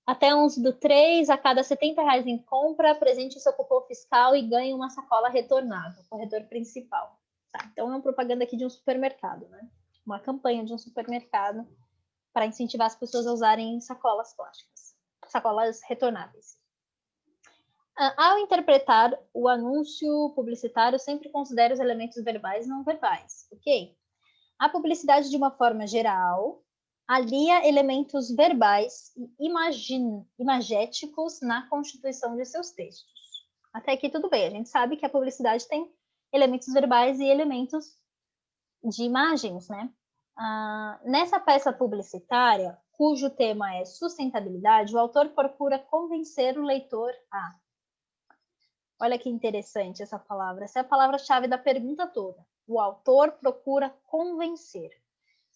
11/3, a cada R$70 em compra, apresente o seu cupom fiscal e ganhe uma sacola retornável, corredor principal. Tá, então é uma propaganda aqui de um supermercado, né? Uma campanha de um supermercado para incentivar as pessoas a usarem sacolas plásticas, sacolas retornáveis. Ao interpretar o anúncio publicitário, sempre considere os elementos verbais e não verbais, ok? A publicidade, de uma forma geral, alia elementos verbais e imagéticos na constituição de seus textos. Até aqui tudo bem, a gente sabe que a publicidade tem elementos verbais e elementos de imagens, né? Nessa peça publicitária, cujo tema é sustentabilidade, o autor procura convencer o leitor a... Olha que interessante essa palavra. Essa é a palavra-chave da pergunta toda. O autor procura convencer.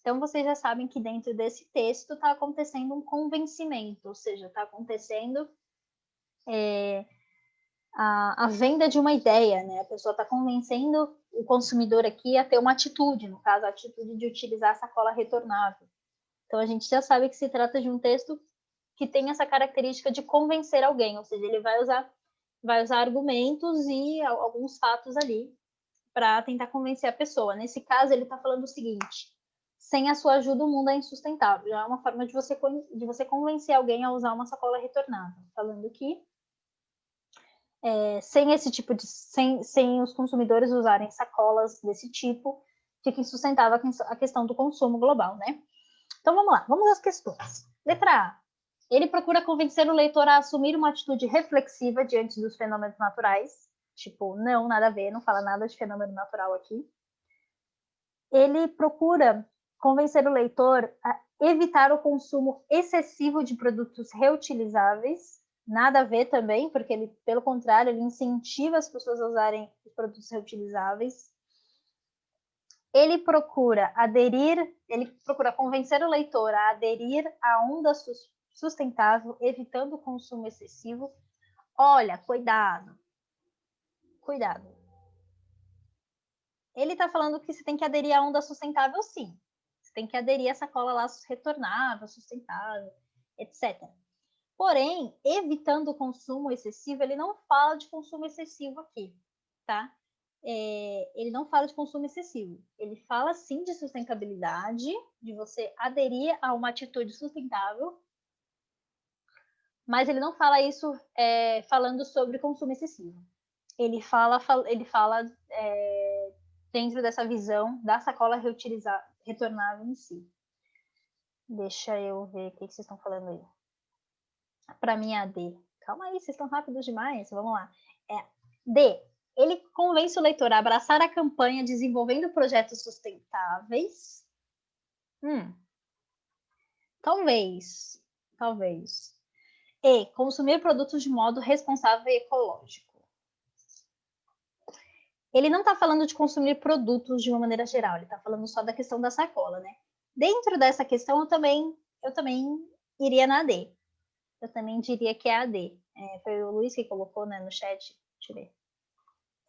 Então, vocês já sabem que dentro desse texto está acontecendo um convencimento, ou seja, está acontecendo a venda de uma ideia, né? A pessoa está convencendo o consumidor aqui a ter uma atitude, no caso, a atitude de utilizar a sacola retornável. Então, a gente já sabe que se trata de um texto que tem essa característica de convencer alguém, ou seja, ele vai usar argumentos e alguns fatos ali para tentar convencer a pessoa. Nesse caso, ele está falando o seguinte: sem a sua ajuda, o mundo é insustentável. Já é uma forma de você convencer alguém a usar uma sacola retornável. Falando que sem esse tipo de... Sem os consumidores usarem sacolas desse tipo, fica insustentável a questão do consumo global, né? Então, vamos lá. Vamos às questões. Letra A. Ele procura convencer o leitor a assumir uma atitude reflexiva diante dos fenômenos naturais. Tipo, não, nada a ver, não fala nada de fenômeno natural aqui. Ele procura convencer o leitor a evitar o consumo excessivo de produtos reutilizáveis. Nada a ver também, porque ele, pelo contrário, ele incentiva as pessoas a usarem os produtos reutilizáveis. Ele procura convencer o leitor a aderir à onda sustentável, evitando o consumo excessivo. Olha, cuidado. Ele está falando que você tem que aderir à onda sustentável, sim. Você tem que aderir a essa sacola lá retornável, sustentável, etc. Porém, evitando o consumo excessivo, ele não fala de consumo excessivo aqui, tá? Ele não fala de consumo excessivo. Ele fala, sim, de sustentabilidade, de você aderir a uma atitude sustentável, mas ele não fala isso falando sobre consumo excessivo. Ele fala dentro dessa visão da sacola retornável em si. Deixa eu ver o que vocês estão falando aí. Para mim é a D. Calma aí, vocês estão rápidos demais. Vamos lá. D. Ele convence o leitor a abraçar a campanha desenvolvendo projetos sustentáveis. Talvez. E. Consumir produtos de modo responsável e ecológico. Ele não está falando de consumir produtos de uma maneira geral, ele está falando só da questão da sacola, né? Dentro dessa questão, eu também iria na D. Eu também diria que é a D. Foi o Luiz que colocou, né, no chat. Deixa eu ver.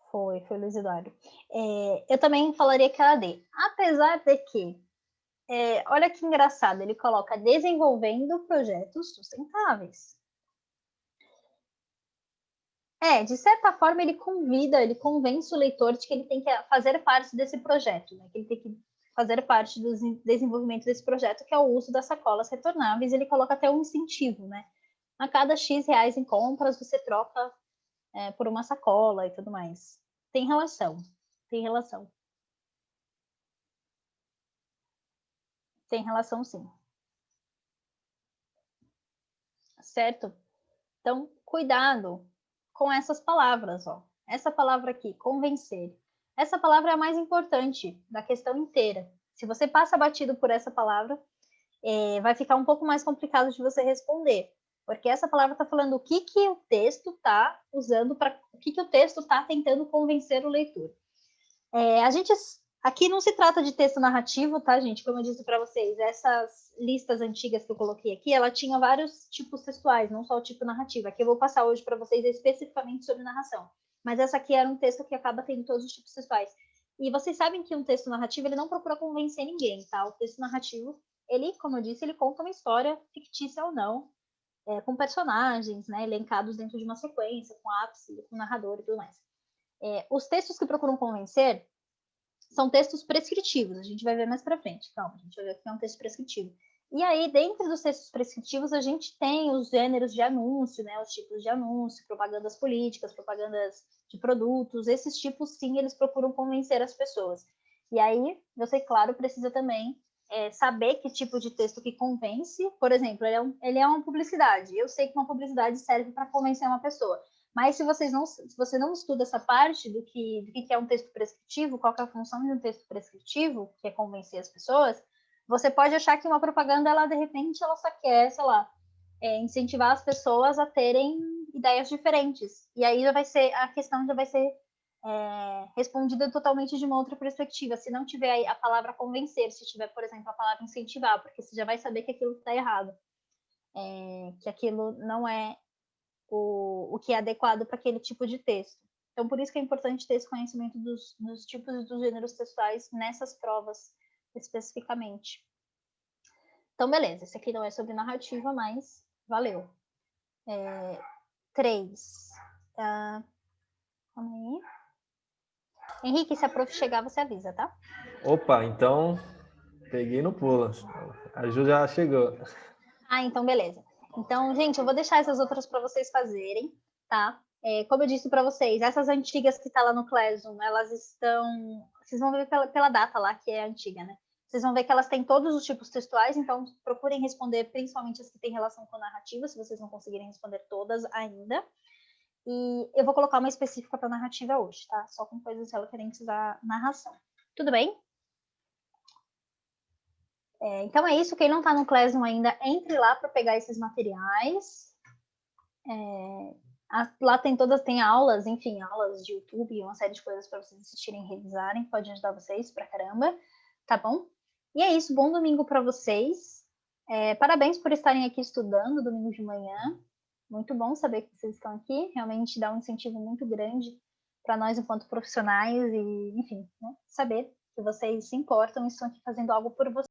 Foi o Luiz Eduardo. Eu também falaria que é a D. Apesar de que, olha que engraçado, ele coloca desenvolvendo projetos sustentáveis. De certa forma, ele convence o leitor de que ele tem que fazer parte desse projeto, né? Que ele tem que fazer parte do desenvolvimento desse projeto, que é o uso das sacolas retornáveis. Ele coloca até um incentivo, né? A cada X reais em compras, você troca por uma sacola e tudo mais. Tem relação. Tem relação, sim. Certo? Então, cuidado com essas palavras, ó. essa palavra aqui, convencer. Essa palavra é a mais importante da questão inteira. Se você passa batido por essa palavra, vai ficar um pouco mais complicado de você responder, porque essa palavra está falando o que o texto está usando, o que o texto está tentando convencer o leitor. A gente aqui não se trata de texto narrativo, tá, gente? Como eu disse para vocês, essas listas antigas que eu coloquei aqui, ela tinha vários tipos textuais, não só o tipo narrativo. Aqui eu vou passar hoje para vocês especificamente sobre narração. Mas essa aqui era um texto que acaba tendo todos os tipos textuais. E vocês sabem que um texto narrativo, ele não procura convencer ninguém, tá? O texto narrativo, ele, como eu disse, ele conta uma história, fictícia ou não, com personagens, né, elencados dentro de uma sequência, com ápice, com narrador e tudo mais. Os textos que procuram convencer são textos prescritivos, a gente vai ver mais para frente. Calma, a gente vai ver que é um texto prescritivo. E aí, dentro dos textos prescritivos, a gente tem os gêneros de anúncio, né, os tipos de anúncio, propagandas políticas, propagandas de produtos, esses tipos, sim, eles procuram convencer as pessoas. E aí, você, claro, precisa também saber que tipo de texto que convence. Por exemplo, ele é uma publicidade. Eu sei que uma publicidade serve para convencer uma pessoa. Mas se você não estuda essa parte do que é um texto prescritivo, qual é a função de um texto prescritivo, que é convencer as pessoas, você pode achar que uma propaganda, ela de repente, ela só quer, sei lá, incentivar as pessoas a terem ideias diferentes. E aí a questão já vai ser respondida totalmente de uma outra perspectiva. Se não tiver a palavra convencer, se tiver, por exemplo, a palavra incentivar, porque você já vai saber que aquilo está errado, que aquilo não é o que é adequado para aquele tipo de texto. Então, por isso que é importante ter esse conhecimento dos tipos e dos gêneros textuais nessas provas especificamente. Então, beleza, esse aqui não é sobre narrativa, mas valeu. 3. Calma aí. Henrique, se a prof chegar, você avisa, tá? Opa, então peguei no pulo. A Ju já chegou. Então beleza. Então, gente, eu vou deixar essas outras para vocês fazerem, tá? Como eu disse para vocês, essas antigas que tá lá no Classroom, elas estão... Vocês vão ver pela data lá, que é antiga, né? Vocês vão ver que elas têm todos os tipos textuais, então procurem responder principalmente as que têm relação com narrativa, se vocês não conseguirem responder todas ainda. E eu vou colocar uma específica para narrativa hoje, tá? Só com coisas referentes à narração. Tudo bem? Então é isso. Quem não está no Classroom ainda, entre lá para pegar esses materiais. Lá tem aulas, enfim, aulas de YouTube, uma série de coisas para vocês assistirem e revisarem. Pode ajudar vocês pra caramba, tá bom? E é isso. Bom domingo para vocês. Parabéns por estarem aqui estudando domingo de manhã. Muito bom saber que vocês estão aqui. Realmente dá um incentivo muito grande para nós enquanto profissionais e, enfim, né, saber que vocês se importam e estão aqui fazendo algo por vocês.